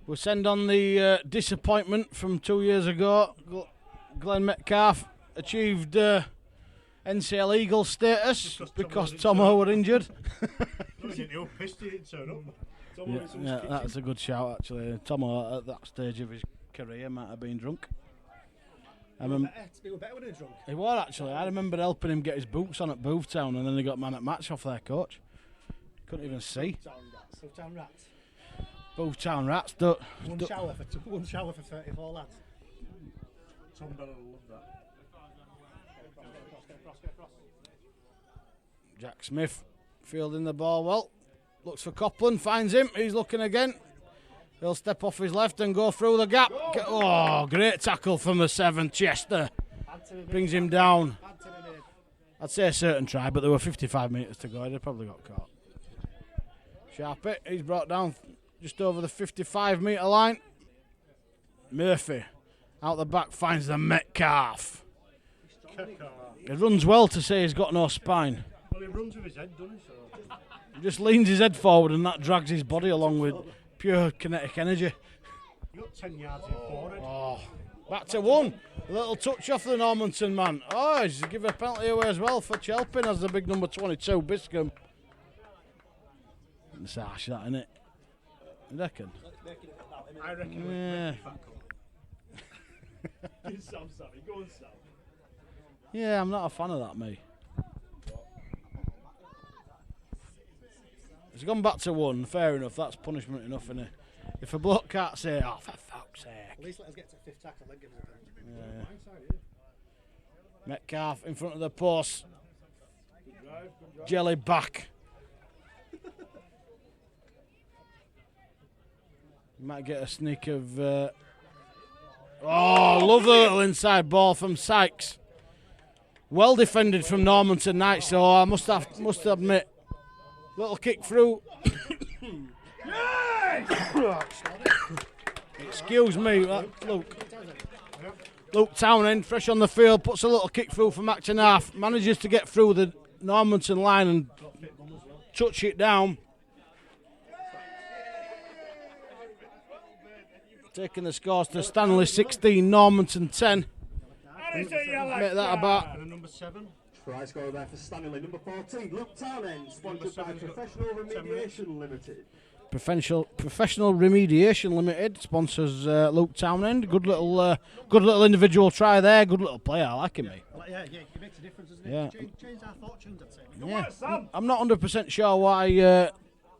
[SPEAKER 1] We'll send on the disappointment from 2 years ago. Glenn Metcalf achieved NCL Eagle status because Tomo were injured. Yeah, that's a good shout actually. Tomo at that stage of his career might have been drunk.
[SPEAKER 2] He was better when he was drunk.
[SPEAKER 1] He was actually. I remember helping him get his boots on at Boothtown, and then he got man at match off their coach. Couldn't even see.
[SPEAKER 2] Boothtown Rats.
[SPEAKER 1] Boothtown Rats.
[SPEAKER 2] One shower for 34 lads.
[SPEAKER 3] Tom Bell will love that.
[SPEAKER 1] Jack Smith fielding the ball well. Looks for Copland, finds him. He's looking again. He'll step off his left and go through the gap. Oh, great tackle from the 7, Chester. Brings him down. I'd say a certain try, but there were 55 metres to go. He'd probably got caught. Sharpie, he's brought down just over the 55-metre line. Murphy, out the back, finds the Metcalf. He runs well to say he's got no spine.
[SPEAKER 3] Well, he runs with his head, doesn't he? So.
[SPEAKER 1] He just leans his head forward and that drags his body along with pure kinetic energy.
[SPEAKER 3] You got 10 yards in forward.
[SPEAKER 1] Oh, back to 1. A little touch off the Normanton man. Oh, he's given a penalty away as well for Chelpin as the big number 22, Biscombe. It's harsh, that, isn't it? You reckon?
[SPEAKER 3] I reckon.
[SPEAKER 1] Yeah.
[SPEAKER 3] Sam, Sammy. Go on, Sam.
[SPEAKER 1] Yeah, I'm not a fan of that, me. He's gone back to 1, fair enough, that's punishment enough, isn't it? If a bloke can't say, oh, for fuck's sake.
[SPEAKER 2] At least let us get to 5th tackle, then give us a penalty.
[SPEAKER 1] Yeah. Metcalf in front of the post.
[SPEAKER 3] Good drive.
[SPEAKER 1] Jelly back. Might get a sneak of... oh, love the little inside ball from Sykes. Well defended from Normanton Knight, so I must admit. Little kick through. Excuse me, Luke Townend, fresh on the field, puts a little kick through for McTenarth, manages to get through the Normanton line and touch it down. Taking the scores to Stanley 16, Normanton 10. Make that about.
[SPEAKER 3] And number 7.
[SPEAKER 4] Try score there for Stanningley. Number 14, Luke Townend, sponsored by Professional Remediation Limited.
[SPEAKER 1] Professional Remediation Limited sponsors Luke Townend. Good little individual try there. Good little player. I like him, mate.
[SPEAKER 2] Yeah, it makes a difference, doesn't it?
[SPEAKER 1] Yeah.
[SPEAKER 2] Change our fortunes, I'd say.
[SPEAKER 1] Yeah. I'm not 100% sure why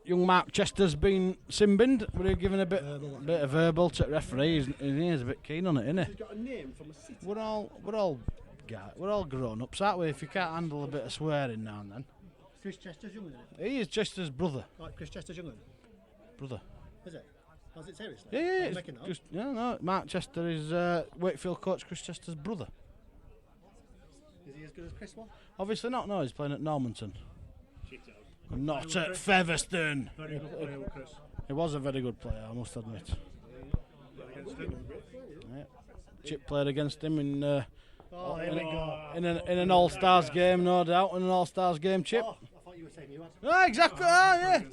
[SPEAKER 1] young Mark Chester's been sin-binned. We're giving a bit of verbal to the referee. He's a bit keen on it, isn't he?
[SPEAKER 3] He's got a name from a city.
[SPEAKER 1] We're all grown-ups, aren't we? If you can't handle a bit of swearing now and then.
[SPEAKER 2] Chris Chester's younger than him.
[SPEAKER 1] He is Chester's brother.
[SPEAKER 2] Like Chris Chester's younger than him.
[SPEAKER 1] Brother.
[SPEAKER 2] Is it? Is it seriously?
[SPEAKER 1] Yeah.
[SPEAKER 2] I'm making that up.
[SPEAKER 1] No. Mark Chester is Wakefield coach Chris Chester's brother.
[SPEAKER 2] Is he as good as Chris was?
[SPEAKER 1] Obviously not. No, he's playing at Normanton. Not at Featherstone.
[SPEAKER 3] Very good player, Chris.
[SPEAKER 1] He was a very good player, I must admit. Yeah. Chip played against him in
[SPEAKER 2] There we go.
[SPEAKER 1] in an All-Stars game, no doubt. In an All-Stars game, Chip.
[SPEAKER 2] Oh, I thought you were saying you had.
[SPEAKER 1] Oh, exactly. Yeah.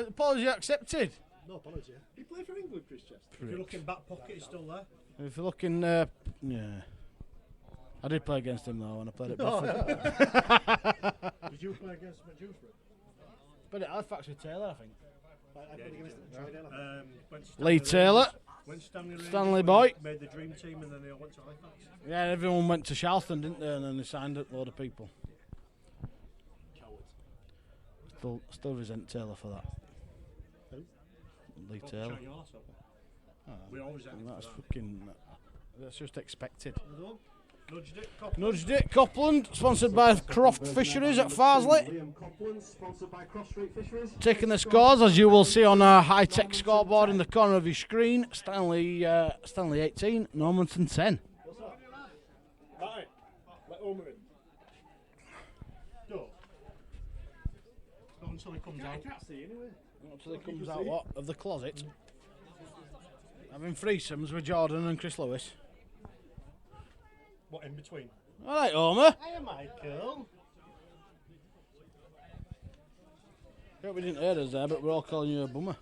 [SPEAKER 1] Apology accepted.
[SPEAKER 2] No apology.
[SPEAKER 3] He played for England, Chris Chester. If you're looking back pocket, he's still there.
[SPEAKER 1] If you're looking, yeah. I did play against him though when I played at Bradford.
[SPEAKER 3] Did you play against him at Dewsbury?
[SPEAKER 1] But at Halifax with Taylor, I think.
[SPEAKER 3] Lee
[SPEAKER 1] Taylor.
[SPEAKER 3] When
[SPEAKER 1] Stanley Boy.
[SPEAKER 3] Made the dream team and then they all went to Halifax.
[SPEAKER 1] Yeah, everyone went to Charlton, didn't they? And then they signed a load of people. Still resent Taylor for that.
[SPEAKER 2] Who?
[SPEAKER 1] Lee Taylor.
[SPEAKER 3] We always
[SPEAKER 1] That's just expected.
[SPEAKER 3] Nudged it.
[SPEAKER 1] Nudged it. Copland, sponsored by Croft Fisheries at Farsley.
[SPEAKER 4] Liam Copland, sponsored by Cross Street Fisheries.
[SPEAKER 1] Taking the scores, as you will see on our high-tech scoreboard in the corner of your screen. Stanley 18, Normanton 10.
[SPEAKER 3] Right. Let Omer in. Go. Not until he comes out. I can't see anyway.
[SPEAKER 1] Not until he comes out, what? Of the closet. Having threesomes with Jordan and Chris Lewis.
[SPEAKER 3] What, in between?
[SPEAKER 1] All right, Homer.
[SPEAKER 2] Hiya, Michael.
[SPEAKER 1] Yeah, we didn't hear us there, but we're all calling you a bummer.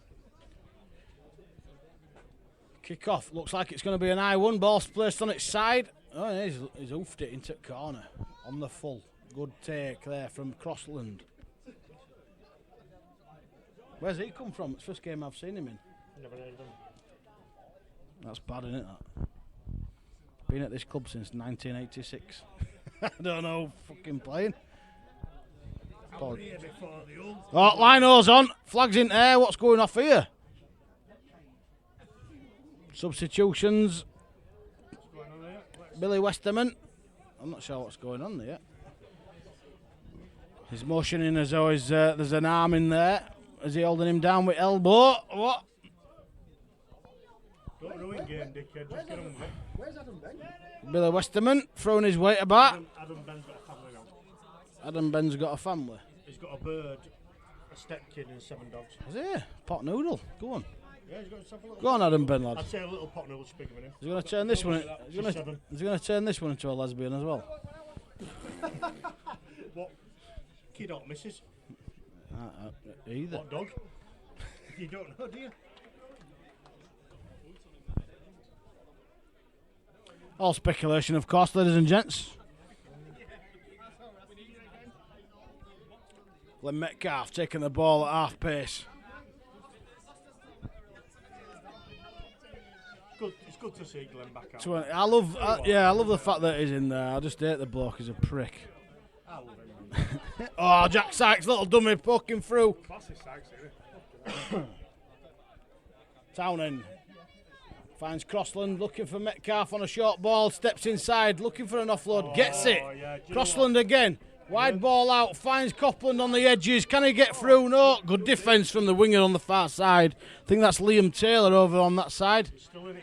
[SPEAKER 1] Kick off. Looks like it's going to be an high one. Ball's placed on its side. Oh, yeah, he's oofed it into the corner. On the full. Good take there from Crossland. Where's he come from? It's the first game I've seen him in.
[SPEAKER 3] Never heard of him.
[SPEAKER 1] That's bad, isn't it, that? Been at this club since 1986. I don't know, fucking playing. Oh, Lino's on. Flags in air. What's going off here? Substitutions. Billy Westerman. I'm not sure what's going on there. He's motioning as though there's an arm in there. Is he holding him down with elbow? What?
[SPEAKER 3] Don't ruin game, dickhead. Just get him.
[SPEAKER 2] Where's Adam Ben?
[SPEAKER 1] Billy Westerman throwing his weight about.
[SPEAKER 3] Adam Ben's got a family now.
[SPEAKER 1] Adam Ben's got a family.
[SPEAKER 3] He's got a bird, a stepkid, and 7 dogs.
[SPEAKER 1] Is he? Pot noodle. Go on.
[SPEAKER 3] Yeah, he's got himself a little.
[SPEAKER 1] Go on, Adam Ben, lad.
[SPEAKER 3] I'd say a little pot noodle bigger than him.
[SPEAKER 1] He's going to turn this one.
[SPEAKER 3] She's 7.
[SPEAKER 1] He's going to turn this one into a lesbian as well.
[SPEAKER 3] What? Kid or missus?
[SPEAKER 1] Either.
[SPEAKER 3] What dog? You don't know, do you?
[SPEAKER 1] All speculation, of course, ladies and gents. Glenn Metcalf taking the ball at half pace.
[SPEAKER 3] Good. It's good to see Glenn back out.
[SPEAKER 1] I love the fact that he's in there. I just hate the bloke. He's a prick.
[SPEAKER 3] I love him.
[SPEAKER 1] Oh, Jack Sykes, little dummy poking through.
[SPEAKER 3] Classic Sykes, isn't it?
[SPEAKER 1] Townend finds Crossland, looking for Metcalf on a short ball, steps inside, looking for an offload, gets it.
[SPEAKER 3] Yeah,
[SPEAKER 1] Crossland again, wide ball out, finds Copland on the edges. Can he get through? No. Good defence from the winger on the far side. I think that's Liam Taylor over on that side.
[SPEAKER 3] It's still in.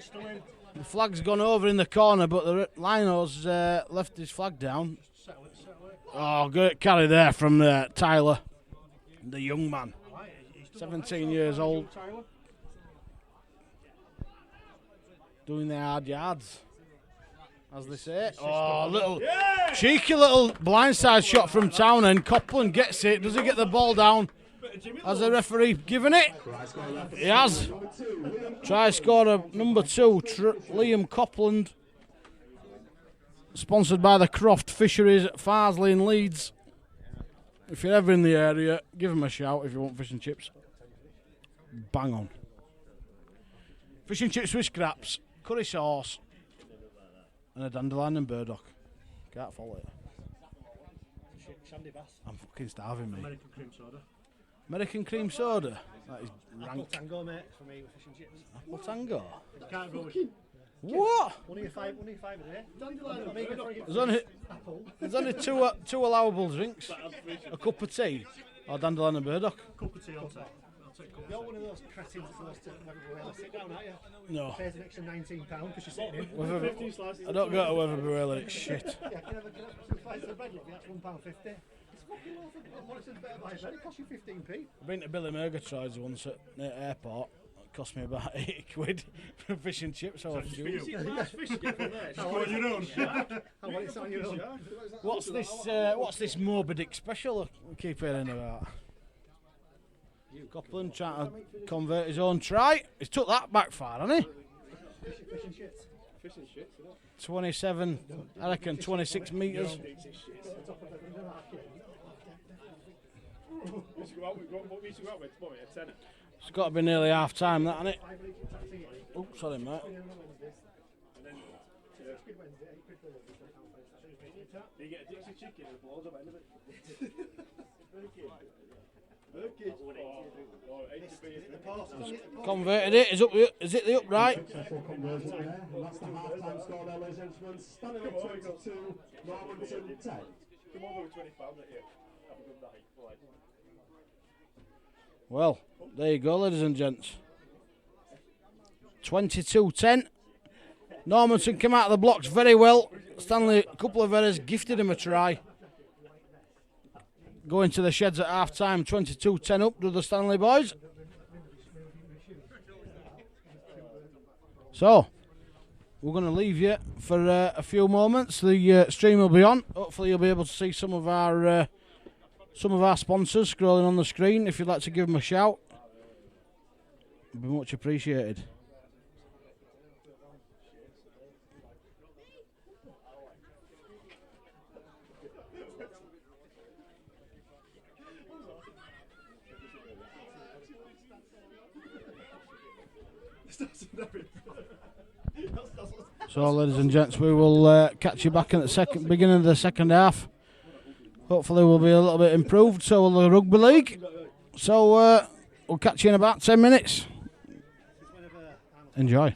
[SPEAKER 1] The flag's gone over in the corner, but the Lino's left his flag down.
[SPEAKER 3] Settle it.
[SPEAKER 1] Oh, good carry there from Tyler, the young man, 17 years old. Doing the hard yards, as they say. Oh, cheeky little blindside shot from Townend. Copland gets it. Does he get the ball down? Has the referee given it? He has. Try scorer number 2, Liam Copland. Sponsored by the Croft Fisheries at Farsley in Leeds. If you're ever in the area, give them a shout if you want fish and chips. Bang on. Fish and chips with scraps, curry sauce, and a dandelion and burdock. Can't follow it.
[SPEAKER 2] Shandy Bass.
[SPEAKER 1] I'm fucking starving, mate.
[SPEAKER 3] American cream soda.
[SPEAKER 1] American cream soda. That is
[SPEAKER 2] Apple
[SPEAKER 1] rank.
[SPEAKER 2] tango, mate, for me with fish and chips.
[SPEAKER 1] Apple tango.
[SPEAKER 2] You can't go with
[SPEAKER 1] What?
[SPEAKER 2] one of your five a day.
[SPEAKER 1] There's only two allowable drinks. A cup of tea or dandelion and burdock.
[SPEAKER 2] Cup of tea, I'll take. You're one of those cretins that goes to Weatherby. Sit down, aren't you?
[SPEAKER 1] No.
[SPEAKER 2] Pays an extra £19 because you're sitting in.
[SPEAKER 1] I don't go to Weatherby, it's shit.
[SPEAKER 2] Yeah, can I have some slices of bread, love? That's £1.50. It's fucking awful. Morrison's better buy bread. It costs you 15p.
[SPEAKER 1] I've been to Billy Murgatroyd's once at the airport. It cost me about 80 quid for fish and chips. Or fuel.
[SPEAKER 2] How on your own? How on it's on your own?
[SPEAKER 1] What's this Moby Dick special we keep hearing about? Copland trying to convert his own try. He's took that back far, hasn't he?
[SPEAKER 2] Fish and shits.
[SPEAKER 1] 27, I reckon 26 metres. It's got to be nearly half time, that, hasn't it? Oh, sorry, mate.
[SPEAKER 4] You get a Dixie chicken and blows up end of it.
[SPEAKER 1] Converted it. Is it the upright?
[SPEAKER 4] Successful conversion there, and that's the half-time score there, ladies and gentlemen. Stanningley 22, Normanton 10. Come over with £20 at you. Have a good night.
[SPEAKER 1] Well, there you go, ladies and gents. 22-10. Normanton came out of the blocks very well. Stanley, a couple of errors, gifted him a try. Going to the sheds at half time, 22-10 up to the Stanley boys. So, we're going to leave you for a few moments. The stream will be on. Hopefully you'll be able to see some of our sponsors scrolling on the screen. If you'd like to give them a shout, it'd be much appreciated. So, ladies and gents, we will catch you back in the beginning of the second half. Hopefully, we'll be a little bit improved. So will the rugby league. So we'll catch you in about 10 minutes. Enjoy.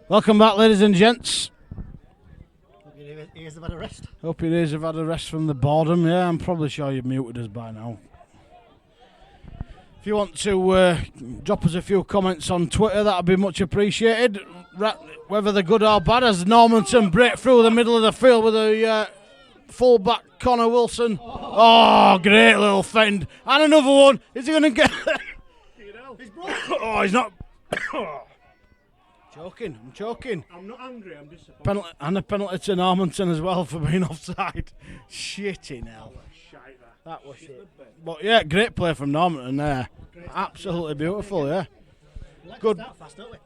[SPEAKER 1] Welcome back, ladies and gents.
[SPEAKER 2] Hope your ears have had a rest.
[SPEAKER 1] Hope your ears have had a rest from the boredom. Yeah, I'm probably sure you've muted us by now. If you want to drop us a few comments on Twitter, that'd be much appreciated. Whether they're good or bad, as Normanton break through the middle of the field with a full-back Connor Wilson. Oh, great little fend. And another one. Is he going to get... Oh, he's not... Choking. I'm choking.
[SPEAKER 3] I'm not angry, I'm disappointed.
[SPEAKER 1] Penalty, and a penalty to Normanton as well for being offside. Shitting hell. That was shit. But yeah, great play from Normanton there. Absolutely beautiful, yeah. Good.
[SPEAKER 2] Fast, don't we?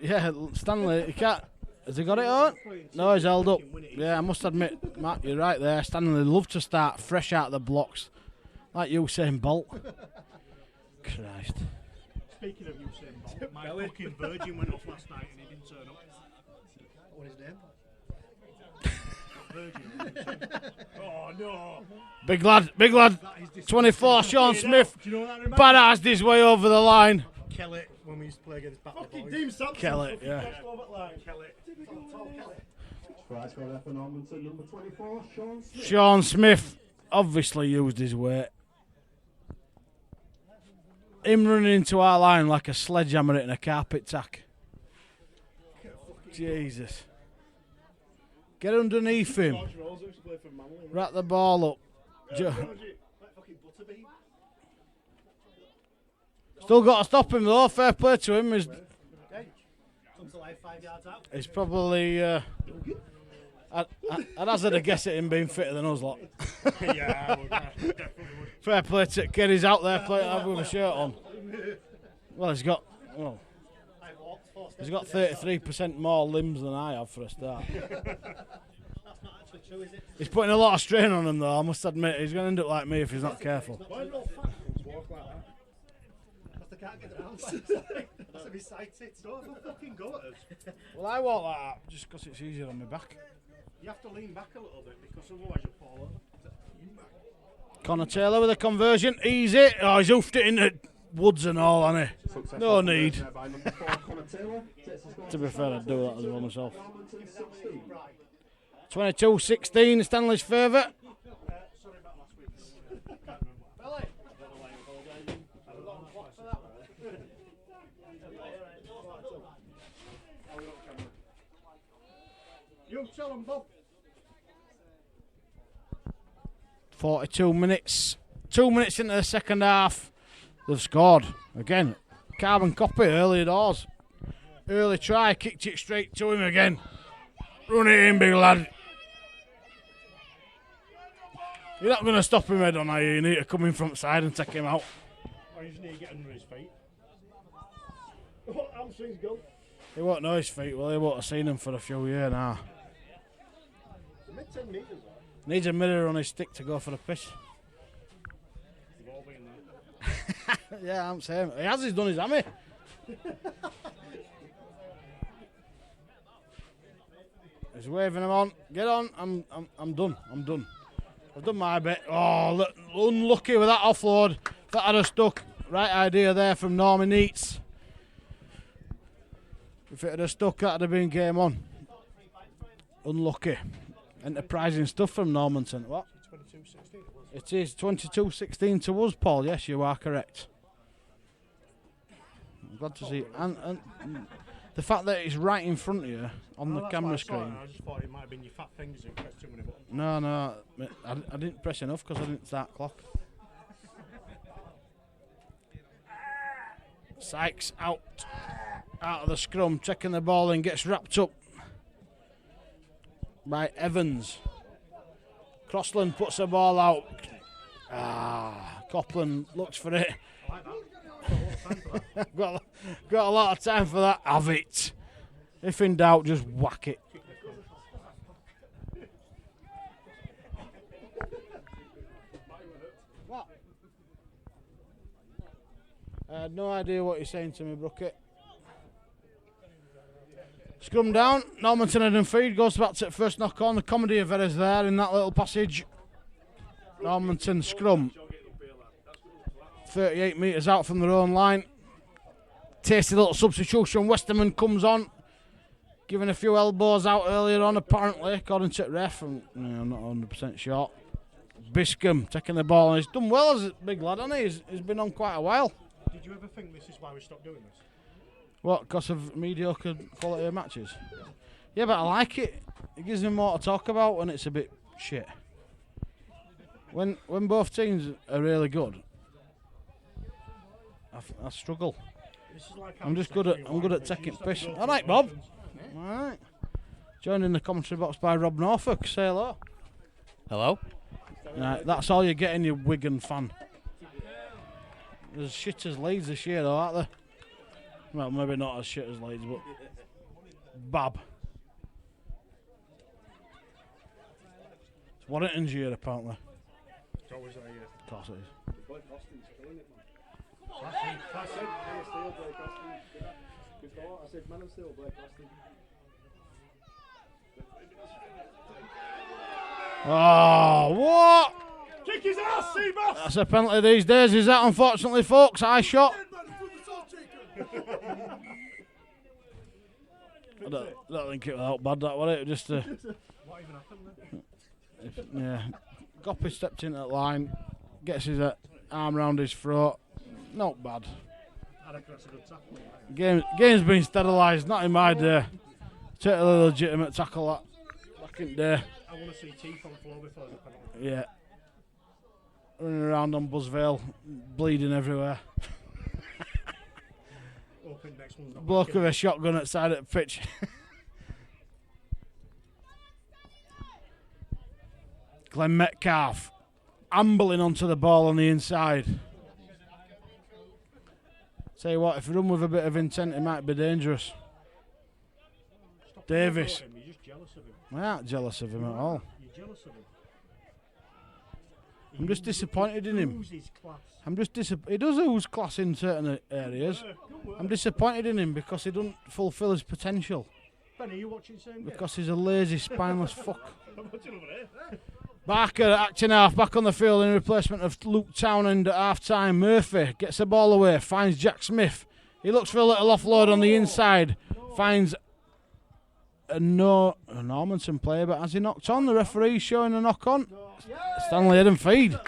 [SPEAKER 1] Yeah, Stanley, he can't. Has he got it on? No, he's held up. Yeah, I must admit, Matt, you're right there. Stanley love to start fresh out of the blocks, like Usain Bolt. Christ.
[SPEAKER 3] Speaking of Usain Bolt, my fucking Virgin went off last night and he didn't turn up.
[SPEAKER 2] What is his name?
[SPEAKER 3] Virgin. Oh no.
[SPEAKER 1] Big lad. 24, Sean Smith.
[SPEAKER 3] Do you know what that reminds me?
[SPEAKER 1] Badassed his way over the line.
[SPEAKER 3] Kelly, when we used to play against Batley
[SPEAKER 2] Fucking
[SPEAKER 3] Boys.
[SPEAKER 2] Dean Sampson.
[SPEAKER 1] Kelly, yeah.
[SPEAKER 3] Kelly.
[SPEAKER 4] Try score there for Normanton, number 24, Sean Smith.
[SPEAKER 1] Sean Smith obviously used his weight. Him running into our line like a sledgehammer hitting a carpet tack. Jesus. Get underneath him. Wrap the ball up. Still got to stop him though. Fair play to him. He's probably... I'd hazard a guess at him being fitter than us lot.
[SPEAKER 3] Yeah, definitely.
[SPEAKER 1] Fair play to kid. He's out there playing with a shirt on. Well, he's got 33% more limbs than I have for a start. He's putting a lot of strain on him though, I must admit. He's going to end up like me if he's not careful.
[SPEAKER 3] Why do all fat cunts walk like that?
[SPEAKER 2] Because they can't get around. That's a bit sighted.
[SPEAKER 3] Don't fucking go at us.
[SPEAKER 1] Well, I walk like that just because it's easier on my back.
[SPEAKER 3] You have to lean back a little bit because otherwise you'll fall over.
[SPEAKER 1] Connor Taylor with a conversion. Easy. Oh, he's oofed it into woods and all, hasn't he? No need. To be fair, I'd do that as well myself. 22-16, Stanley's favour.
[SPEAKER 3] Sorry about last week. You tell them, Bob.
[SPEAKER 1] 42 minutes. 2 minutes into the second half. They've scored. Again, carbon copy early doors. Early try, kicked it straight to him again. Run it in, big lad. You're not going to stop him head on, are you? You need to come in front side and take him out.
[SPEAKER 3] I just need to get under his feet. Oh, hamstring's gone.
[SPEAKER 1] He won't know his feet, well, he won't have seen him for a few years now.
[SPEAKER 3] Mid 10 metres, though.
[SPEAKER 1] Needs a mirror on his stick to go for a piss.
[SPEAKER 3] We've all been there.
[SPEAKER 1] Yeah, I'm saying. He has done his hammy. He's waving him on. Get on. I'm done. I'm done. I've done my bit. Oh, look, unlucky with that offload. That had have stuck. Right idea there from Norman Eats. If it had have stuck, that would have been game on. Unlucky. Enterprising stuff from Normanton. What?
[SPEAKER 3] 22-16.
[SPEAKER 1] It is 22-16 to us, Paul. Yes, you are correct. I'm glad to see. And the fact that it's right in front of you on the camera screen.
[SPEAKER 3] I just thought it might have been your fat fingers who pressed too many buttons.
[SPEAKER 1] No, I didn't press enough because I didn't start clock. Sykes out of the scrum, checking the ball and gets wrapped up by Evans. Crossland puts the ball out. Copland looks for it. got a lot of time for that. Have it. If in doubt, just whack it. What? I had no idea what you're saying to me, Brookett. Scrum down. Normanton head and feed. Goes back to the first knock on. The comedy of errors there in that little passage. Normanton scrum. 38 metres out from their own line. Tasty little substitution. Westerman comes on. Giving a few elbows out earlier on, apparently, according to the ref. I'm not 100% sure. Biscombe taking the ball, and he's done well as a big lad, hasn't he? He's been on quite a while.
[SPEAKER 3] Did you ever think this is why we stopped doing this?
[SPEAKER 1] What, because of mediocre quality of matches? Yeah, but I like it. It gives me more to talk about when it's a bit shit. When both teams are really good, I struggle. I'm good at taking piss. All right, Bob. All right. Joined in the commentary box by Rob Norfolk. Say hello.
[SPEAKER 5] Hello.
[SPEAKER 1] Right, that's all you're getting, you Wigan fan. There's shit as Leeds this year, though, aren't there? Well, maybe not as shit as Leeds, but bab. It's Warrington's year, apparently.
[SPEAKER 3] It's always that year.
[SPEAKER 1] Of course it is. Oh, what?
[SPEAKER 3] Kick his ass, Seabass!
[SPEAKER 1] That's a penalty these days, is that, unfortunately, folks? High shot. I don't think it was that bad, that was it? Just
[SPEAKER 3] what even happened then?
[SPEAKER 1] yeah. Goppy stepped into the line, gets his arm round his throat. Not bad.
[SPEAKER 3] I reckon that's a good tackle.
[SPEAKER 1] Game's been sterilised, not in my day. Totally legitimate tackle that back in the day.
[SPEAKER 3] I want to see teeth on the floor before the penalty.
[SPEAKER 1] Yeah. Running around on Buzzvale, bleeding everywhere.
[SPEAKER 3] Hoping next one's not
[SPEAKER 1] Bloke with a shotgun outside at the pitch. Glenn Metcalf ambling onto the ball on the inside. Tell you what, if you run with a bit of intent, it might be dangerous.
[SPEAKER 3] Stop
[SPEAKER 1] Davis.
[SPEAKER 3] him. You're just jealous of him.
[SPEAKER 1] I ain't jealous of him at all.
[SPEAKER 3] You're jealous of him.
[SPEAKER 1] I'm just disappointed in him.
[SPEAKER 3] Oozes class.
[SPEAKER 1] I'm just he does ooze class in certain areas. I'm disappointed in him because he doesn't fulfil his potential.
[SPEAKER 3] Ben, are you watching the same game?
[SPEAKER 1] Because he's a lazy, spineless fuck.
[SPEAKER 3] I'm watching over here.
[SPEAKER 1] Barker, acting half, back on the field in replacement of Luke Townend at half-time. Murphy gets the ball away, finds Jack Smith. He looks for a little offload on the inside. Finds a Normanton player, but has he knocked on? The referee showing a knock on. Stanley head and feed.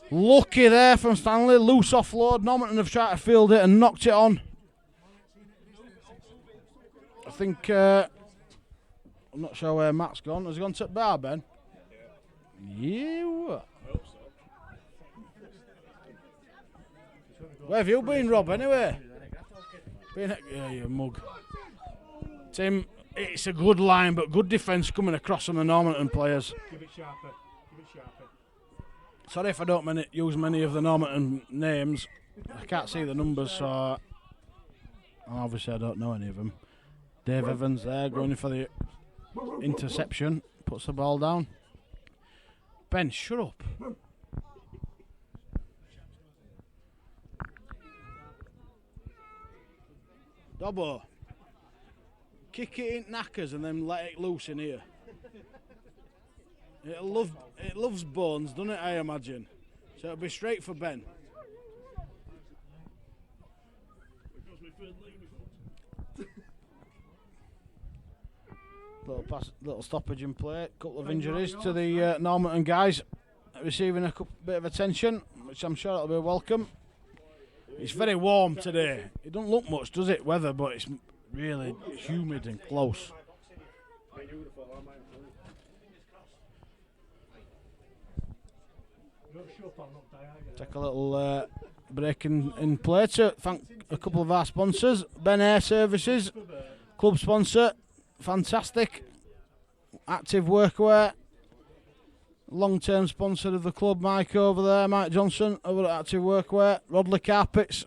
[SPEAKER 1] Lucky there from Stanley. Loose offload. Normanton have tried to field it and knocked it on. I think I'm not sure where Matt's gone. Has he gone to the bar, Ben? Yeah. Where have you been, Rob, anyway? Yeah, you mug. Tim, it's a good line, but good defence coming across from the Normanton players.
[SPEAKER 3] Give it sharper. Give it sharper.
[SPEAKER 1] Sorry if I don't use many of the Normanton names. I can't see the numbers, so obviously I don't know any of them. Dave Evans there going in for the interception. Puts the ball down. Ben, shut up. Dobbo. Kick it in knackers and then let it loose in here. It loves bones, doesn't it, I imagine? So it'll be straight for Ben. Little stoppage in play. Couple of injuries to the Normanton guys, receiving a bit of attention, which I'm sure it'll be welcome. It's very warm today. It don't look much, does it, weather, but it's really humid and close. Take a little break in play to thank a couple of our sponsors. Ben Air Services, club sponsor, fantastic. Active Workwear, long-term sponsor of the club, Mike over there, Mike Johnson over at Active Workwear. Rodley Carpets,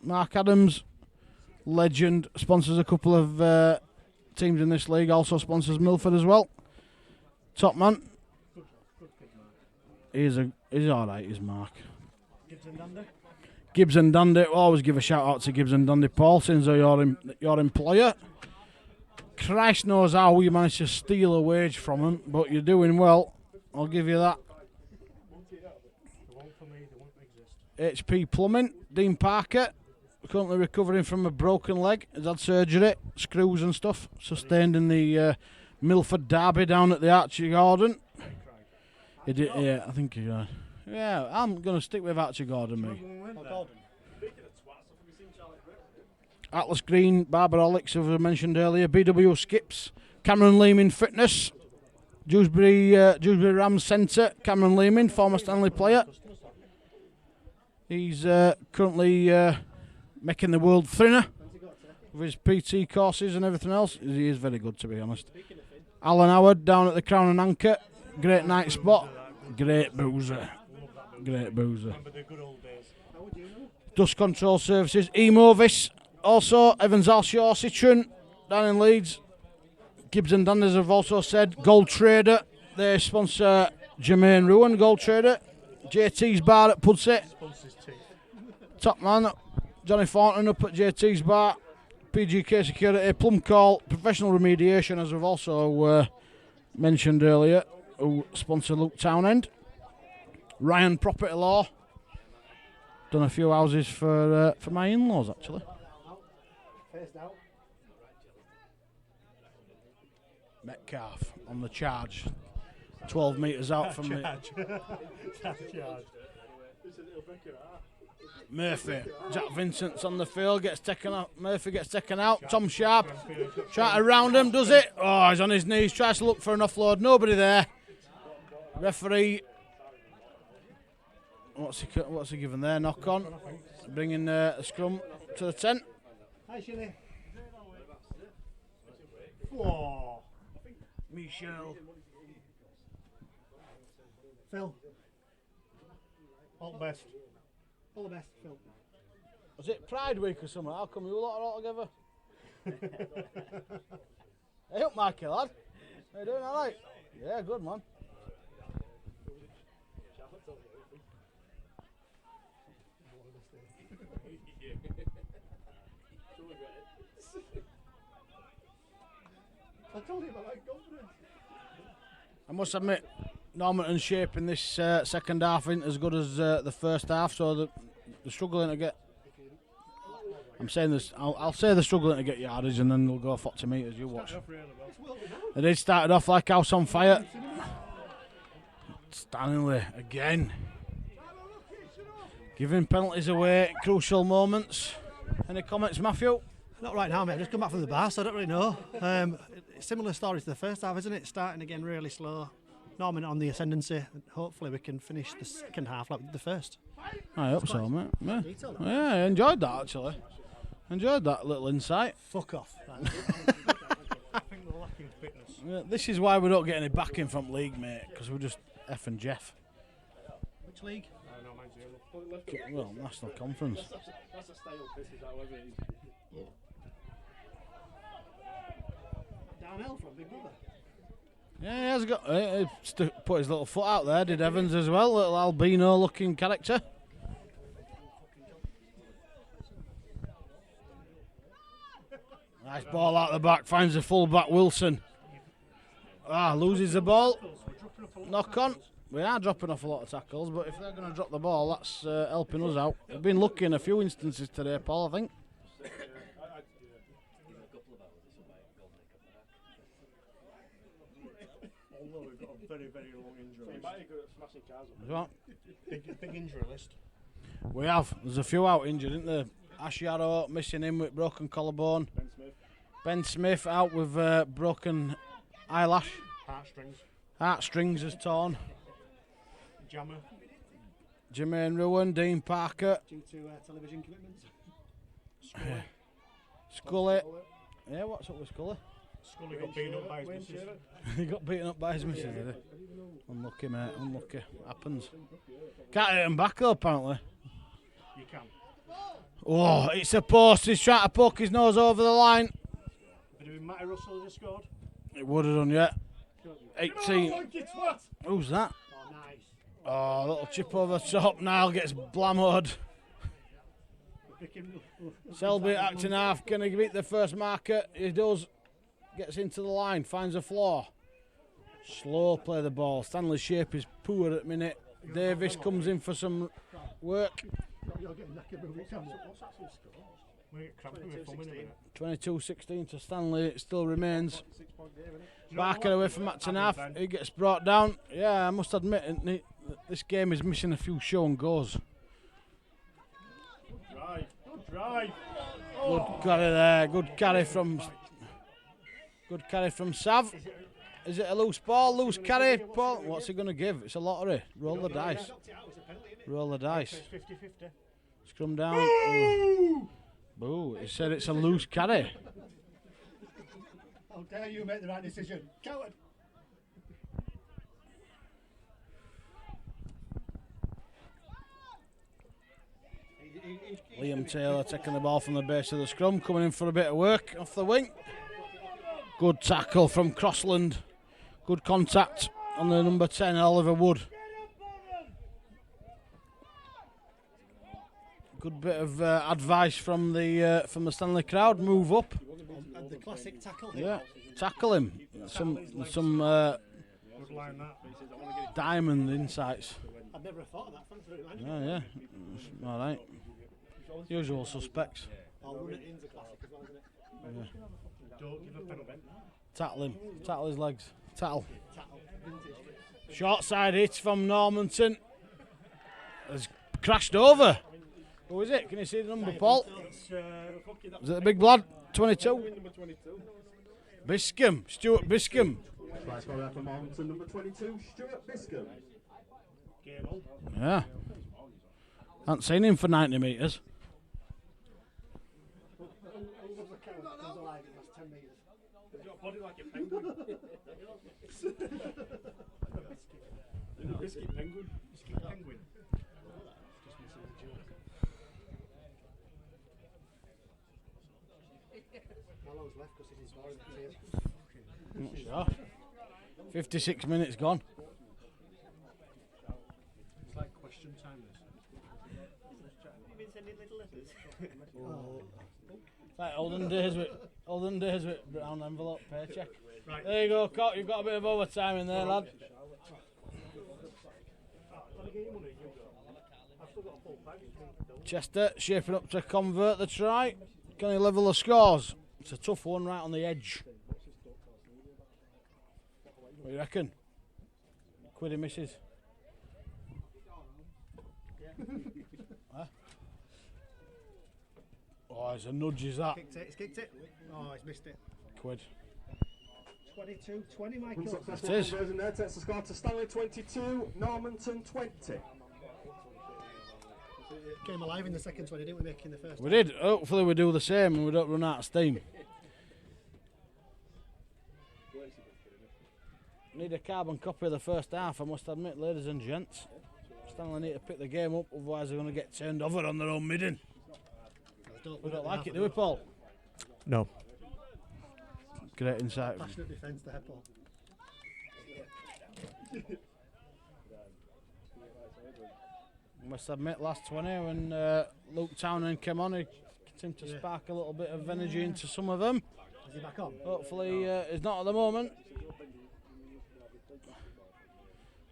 [SPEAKER 1] Mark Adams, legend, sponsors a couple of teams in this league, also sponsors Milford as well. Top man. He's alright, he's Mark. Gibbs and Dandy. We'll always give a shout out to Gibbs and Dandy, Paul, since they're your employer. Christ knows how you managed to steal a wage from him, but you're doing well. I'll give you that. HP Plumbing, Dean Parker, currently recovering from a broken leg. He's had surgery, screws and stuff, sustained in the Milford derby down at the Archie Gordon. He did, yeah, I think he. Yeah, I'm going to stick with Archie Gordon, me. Atlas Green, Barbarolics, as I mentioned earlier. BW Skips, Cameron Leeman Fitness, Dewsbury Rams Centre, Cameron Leeman, former Stanley player. He's currently making the world thinner with his PT courses and everything else. He is very good, to be honest. Alan Howard down at the Crown and Anchor, great night spot, great boozer. Great boozer. Dust Control Services, Emovis, also Evans Alshaw Citroen down in Leeds. Gibbs and Danders have also said Gold Trader, they sponsor Jermaine Ruan, Gold Trader. JT's Bar at Pudsey. Top man, Johnny Thornton up at JT's Bar. PGK Security, Plum Call, Professional Remediation, as we've also mentioned earlier, who sponsor Luke Townend. Ryan Property Law, done a few houses for my in-laws actually. Metcalf on the charge, 12 metres out from me. Murphy, Jack Vincent's on the field, gets taken out. Murphy gets taken out. Tom Sharp trying to round him, does it? Oh, he's on his knees, tries to look for an offload. Nobody there. Referee. What's he given there? Knock on. Bringing a scrum to the tent.
[SPEAKER 2] Hi, Shilly.
[SPEAKER 3] Whoa.
[SPEAKER 1] Michelle.
[SPEAKER 2] Phil.
[SPEAKER 3] All the best.
[SPEAKER 2] All the best, Phil.
[SPEAKER 1] Was it Pride Week or something? How come you lot are all together? Hey up, Mikey, lad. How you doing, alright? Yeah, good, man.
[SPEAKER 2] I told him I like confidence.
[SPEAKER 1] I must admit, Normanton's shaping this second half ain't as good as the first half, so they're struggling to get. I'm saying this. I'll say they're struggling to get yardage, and then they'll go 40 metres. You watch. They did started off like house on fire. Stanningley again, giving penalties away at crucial moments. Any comments, Matthew?
[SPEAKER 2] Not right now, mate. I've just come back from the bar, so I don't really know. Similar story to the first half, isn't it? Starting again really slow. Norman on the ascendancy. Hopefully we can finish the second half like the first.
[SPEAKER 1] I hope so, mate. Yeah, I enjoyed that actually. Enjoyed that little insight.
[SPEAKER 2] Fuck off.
[SPEAKER 3] I think they're lacking fitness.
[SPEAKER 1] Yeah, this is why we don't get any backing from league, mate, because we're just F and Jeff.
[SPEAKER 2] Which league?
[SPEAKER 3] No, mine's zero.
[SPEAKER 1] Well, National Conference.
[SPEAKER 4] That's a stale piss, is that whatever it is?
[SPEAKER 2] Darnell from Big Brother.
[SPEAKER 1] Yeah, he has got. He put his little foot out there. Did Evans as well? Little albino-looking character. Nice ball out the back. Finds the full-back Wilson. Loses the ball. Knock on. We are dropping off a lot of tackles, but if they're going to drop the ball, that's helping us out. We've been lucky in a few instances today, Paul, I think.
[SPEAKER 3] Although we've got a very, very long injury list. Big injury list.
[SPEAKER 1] We have. There's a few out injured, isn't there? Ash Yarrow missing him with broken collarbone. Ben Smith out with broken eyelash. Heartstrings is torn.
[SPEAKER 3] Jammer.
[SPEAKER 1] Jermaine Ruan, Dean Parker.
[SPEAKER 2] Due to television commitments.
[SPEAKER 1] Scully. Yeah, what's up with Scully?
[SPEAKER 3] Scully got beaten up by his missus.
[SPEAKER 1] He got beaten up by his missus, did he? Unlucky, mate, unlucky. Happens. Can't hit him back though, apparently.
[SPEAKER 3] You can.
[SPEAKER 1] Oh, it's a post. He's trying to poke his nose over the line.
[SPEAKER 3] Would it be Matty Russell who scored?
[SPEAKER 1] It would have done, yeah. 18. Who's that?
[SPEAKER 2] Oh, nice.
[SPEAKER 1] Oh, little chip over the top. Niall gets blammoed. Selby acting half. Can he beat the first marker? He does. Gets into the line. Finds a floor. Slow play the ball. Stanley's shape is poor at the minute. Davis comes in for some work. 22-16 to Stanley. It still remains. Barker away from McTenaf. He gets brought down. Yeah, I must admit, this game is missing a few show and goes. Good carry there. Good carry from Sav. Is it a loose ball? Loose carry? Paul? What's he going to give? It's a lottery. Roll the dice. Roll the dice. Scrum down. Ooh. Boo. He said it's a loose carry.
[SPEAKER 2] How dare you make the right decision? Coward!
[SPEAKER 1] Liam Taylor taking the ball from the base of the scrum, coming in for a bit of work off the wing. Good tackle from Crossland. Good contact on the number 10, Oliver Wood. Good bit of advice from the Stanley crowd. Move up.
[SPEAKER 2] And the classic tackle.
[SPEAKER 1] Yeah, tackle him. Some diamond insights.
[SPEAKER 2] I'd never have thought of that. Thanks very much.
[SPEAKER 1] Yeah. All right. Usual suspects.
[SPEAKER 2] I'll run it into classic as well, isn't it?
[SPEAKER 3] Don't give a penalty.
[SPEAKER 1] Tackle him. Tackle his legs. Tackle. Short side hit from Normanton. Has crashed over. Who is it? Can you see the number, Paul? Is it the big lad? 22? Biscombe. Stuart Biscombe.
[SPEAKER 4] Try scorer from Normanton, number 22, Stuart Biscombe.
[SPEAKER 1] Yeah. Haven't seen him for 90 metres.
[SPEAKER 3] Body like a penguin. Biscuit penguin. Biscuit penguin.
[SPEAKER 2] How long's left? Because it is scoring.
[SPEAKER 1] Not sure. 56 minutes gone.
[SPEAKER 3] It's like question time.
[SPEAKER 5] You've been sending little letters.
[SPEAKER 1] Like olden days with brown envelope paycheck. Right. There you go, Cot. You've got a bit of overtime in there, lad. Chester shaping up to convert the try. Can he level the scores? It's a tough one right on the edge. What do you reckon? Quiddy misses. Huh? Oh, it's a nudge, is that?
[SPEAKER 2] He's kicked it. Oh, he's missed it.
[SPEAKER 1] Quid.
[SPEAKER 2] 22-20, Michael.
[SPEAKER 4] Unsuccessful
[SPEAKER 1] It is.
[SPEAKER 4] conversion there, takes the score to Stanley 22, Normanton 20.
[SPEAKER 2] Came alive in the second 20, didn't we, make in the first?
[SPEAKER 1] We did. Hopefully we do the same and we don't run out of steam. Need a carbon copy of the first half, I must admit, ladies and gents. Stanley need to pick the game up, otherwise they're going to get turned over on their own midding. We don't like it, do we, Paul?
[SPEAKER 3] No.
[SPEAKER 1] Great insight.
[SPEAKER 2] Passionate defence there, Paul.
[SPEAKER 1] Must admit, last 20 when Luke Townend came on, he seemed to spark a little bit of energy into some of them.
[SPEAKER 2] Is he back on?
[SPEAKER 1] Hopefully he's not at the moment.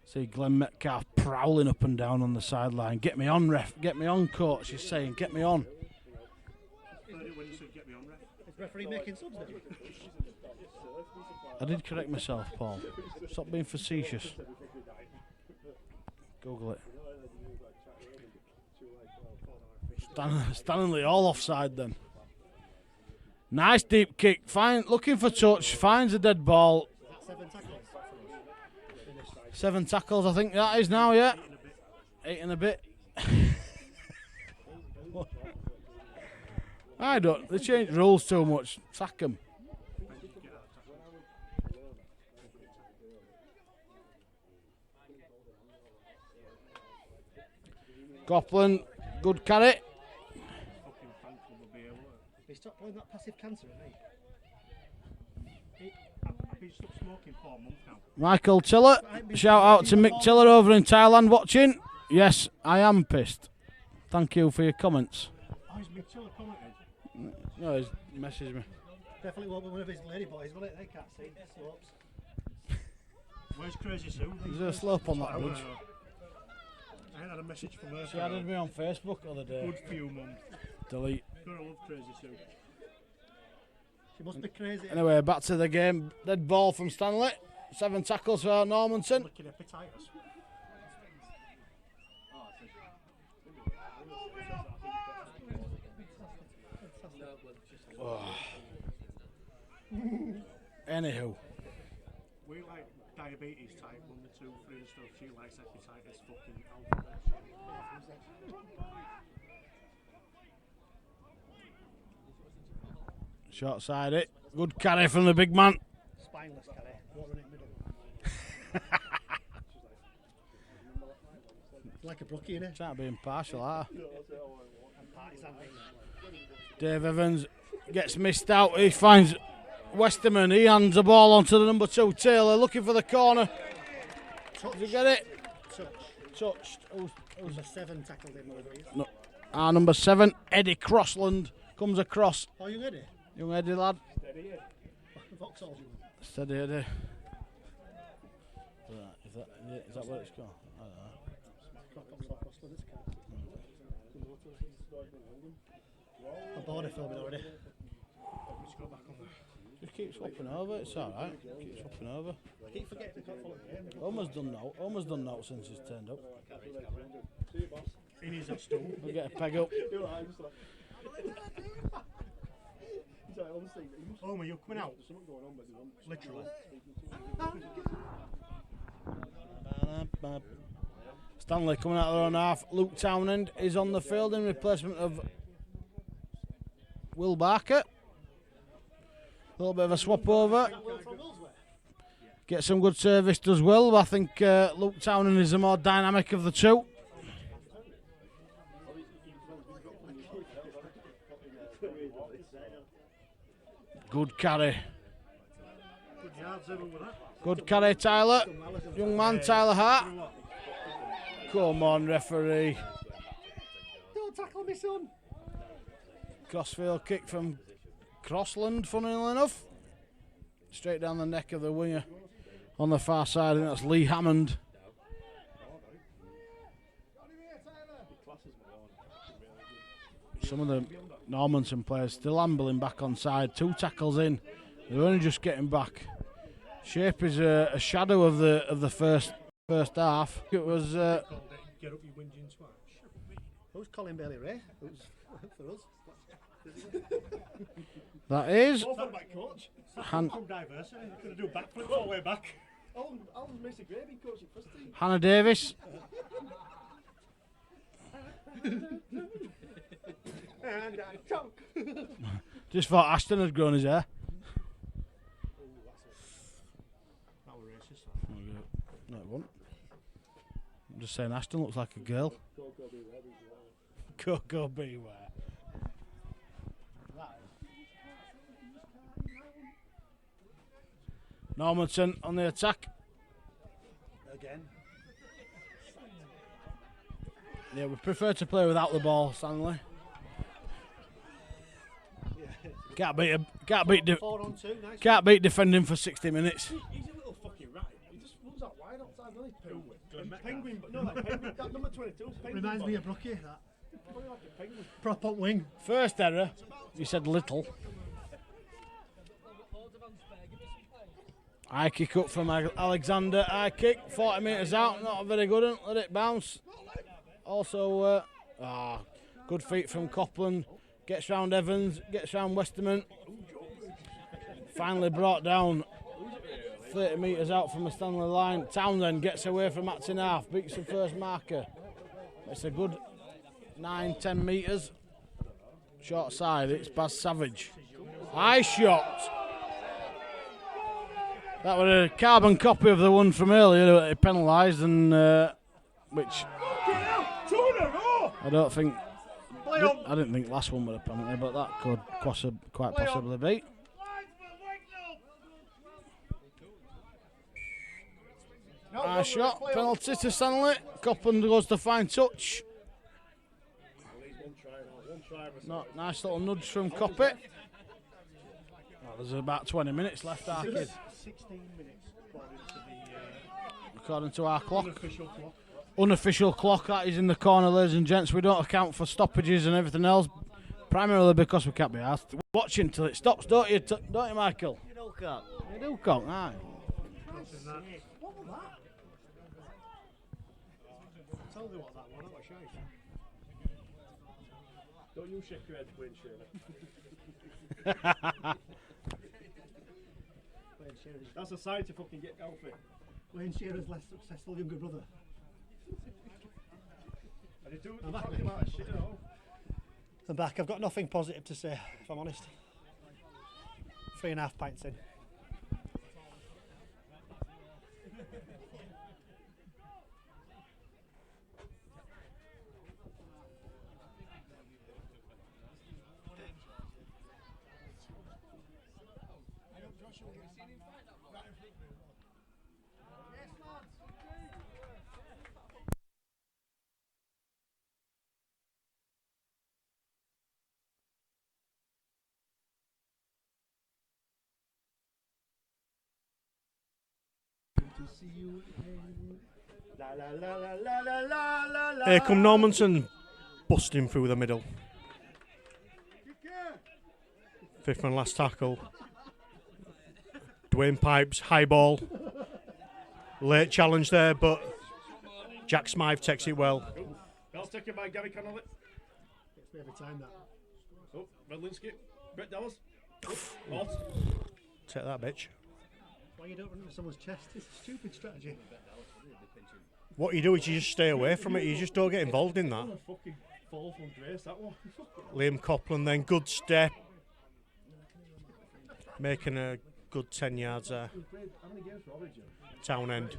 [SPEAKER 1] See Glenn Metcalf prowling up and down on the sideline. Get me on, ref. Get me on, coach. He's saying, get me on.
[SPEAKER 2] Is referee making subs then?
[SPEAKER 1] I did correct myself, Paul. Stop being facetious. Google it. Stanningley all offside then. Nice deep kick. Looking for touch. Finds a dead ball.
[SPEAKER 2] 7 tackles.
[SPEAKER 1] 7 tackles, I think that is now, yeah. 8 and a bit. I don't. They change rules too much. Sack them. Gopland, good carry.
[SPEAKER 2] He stopped playing that passive cancer at me.
[SPEAKER 3] He's stopped smoking 4 months now.
[SPEAKER 1] Michael Tiller. Shout out to Mick Tiller over in Thailand watching. Yes, I am pissed. Thank you for your comments.
[SPEAKER 3] Oh, is Mick Tiller commented?
[SPEAKER 1] No, he's messaged me.
[SPEAKER 2] Definitely won't be one of his lady boys, will it? They can't see. Slopes.
[SPEAKER 3] Where's Crazy Sue?
[SPEAKER 1] Is there a slope on that bridge?
[SPEAKER 3] I had a message from her.
[SPEAKER 1] She added me on Facebook the other day.
[SPEAKER 3] Good for you, Mum.
[SPEAKER 1] Delete.
[SPEAKER 3] Gotta love Crazy Sue.
[SPEAKER 2] She must be crazy.
[SPEAKER 1] Anyway, back to the game. Dead ball from Stanley. 7 tackles for Normanton.
[SPEAKER 3] Looking hepatitis.
[SPEAKER 1] Oh. Anywho.
[SPEAKER 3] We like diabetes type 1, 2, 3 and stuff. She likes hepatitis fucking alphabet.
[SPEAKER 1] Short side it. Good carry from the big man.
[SPEAKER 2] Spineless carry. What run it middle? Like a brookie, innit?
[SPEAKER 1] Trying to be impartial, are
[SPEAKER 2] And partisan.
[SPEAKER 1] Dave Evans gets missed out. He finds Westerman. He hands the ball onto the number 2, Taylor, looking for the corner. Did you get it? Touched. Who's
[SPEAKER 2] Number 7 tackled him over here.
[SPEAKER 1] no? Number 7, Eddie Crossland, comes across.
[SPEAKER 2] Oh, you ready?
[SPEAKER 1] Young Eddie lad.
[SPEAKER 2] Vauxhall.
[SPEAKER 1] Steady Eddie. Is that what it's called? I don't know.
[SPEAKER 2] I'm bored of filming already.
[SPEAKER 1] Just keep swapping over, it's alright. Keep swapping over.
[SPEAKER 2] I keep forgetting to cut follow the game.
[SPEAKER 1] Almost done now since he's turned up.
[SPEAKER 3] He needs that stool.
[SPEAKER 1] We'll get a peg up.
[SPEAKER 3] Oh, you coming out? Literally.
[SPEAKER 1] Stanley coming out of their own half. Luke Townend is on the field in replacement of Will Barker. A little bit of a swap over. Get some good service, does Will. I think Luke Townend is the more dynamic of the two. Good carry. Good carry, Tyler. Young man, Tyler Hart. Come on, referee.
[SPEAKER 2] Don't tackle me, son.
[SPEAKER 1] Crossfield kick from Crossland, funnily enough. Straight down the neck of the winger on the far side, I think that's Lee Hammond. Some of the Normanton players still ambling back on side. 2 tackles in. They're only just getting back. Shape is a shadow of the first half. It was.
[SPEAKER 3] Get up your whinging twat.
[SPEAKER 2] Who's Colin Bailey Ray? Who's for us?
[SPEAKER 1] That is.
[SPEAKER 4] Coach.
[SPEAKER 3] From diversity, you're going to do backflips all the way back.
[SPEAKER 4] Alan's Mr. Gravy coaching first team.
[SPEAKER 1] Hannah Davis.
[SPEAKER 4] And chunk.
[SPEAKER 1] Just thought Ashton had grown his hair.
[SPEAKER 3] That was racist.
[SPEAKER 1] No, it won't. I'm just saying Ashton looks like a girl. Coco beware. Normanton on the attack.
[SPEAKER 2] Again.
[SPEAKER 1] Yeah, we prefer to play without the ball, Stanley. Can't beat
[SPEAKER 2] 4 on 2, nice.
[SPEAKER 1] can't beat defending for 60 minutes.
[SPEAKER 4] He's a little fucking rat. He just runs out wide outside, doesn't he? Penguin, but no, that penguin, that number 22. Penguin
[SPEAKER 2] Reminds me of Brookie, that. Prop up wing.
[SPEAKER 1] First error, you said little. High kick up from Alexander. High kick, 40 metres out, not a very good one. Let it bounce. Also, good feet from Copland. Gets round Evans, gets round Westerman. Finally brought down 30 metres out from the Stanley line. Townsend gets away from Acton half, beats the first marker. It's a good 9-10 metres. Short side, it's Baz Savage. High shot. That was a carbon copy of the one from earlier that he penalised, and which I don't think. I didn't think last one was a penalty, but that could quite possibly be. High shot, penalty to Stanley. Copland goes to fine touch. Nice little nudge from Coppy. There's about 20 minutes left, our kid.
[SPEAKER 3] 16 minutes according to the
[SPEAKER 1] According to our clock.
[SPEAKER 3] unofficial clock.
[SPEAKER 1] unofficial clock that is in the corner, ladies and gents. We don't account for stoppages and everything else, primarily because we can't be asked. Watch until it stops, don't you, Michael?
[SPEAKER 5] You know, Cock.
[SPEAKER 1] You do, Cock, aye.
[SPEAKER 3] Tell me what that one, that was shite. Don't you shake your head, Wayne Shearer. That's a sign to fucking get healthy.
[SPEAKER 2] Wayne Shearer's less successful younger brother.
[SPEAKER 3] And you do talking about shit at all.
[SPEAKER 2] I'm back. I've got nothing positive to say, if I'm honest. 3.5 pints in.
[SPEAKER 3] Here come Normanton busting through the middle. Fifth and last tackle. Dwayne Pipes, high ball. Late challenge there, but Jack Smythe takes it well.
[SPEAKER 4] That's taken by Gary Connolly.
[SPEAKER 2] It's me every time that.
[SPEAKER 4] Oh, Redlinski. Brett Dallas. Oh,
[SPEAKER 3] Take that, bitch.
[SPEAKER 2] Why you don't run into someone's chest? It's a stupid strategy.
[SPEAKER 3] What you do is you just stay away from it. You just don't get involved in that.
[SPEAKER 4] fucking fall from grace, that one.
[SPEAKER 3] Liam Copland then, good step. Making a good 10 yards there. Town end.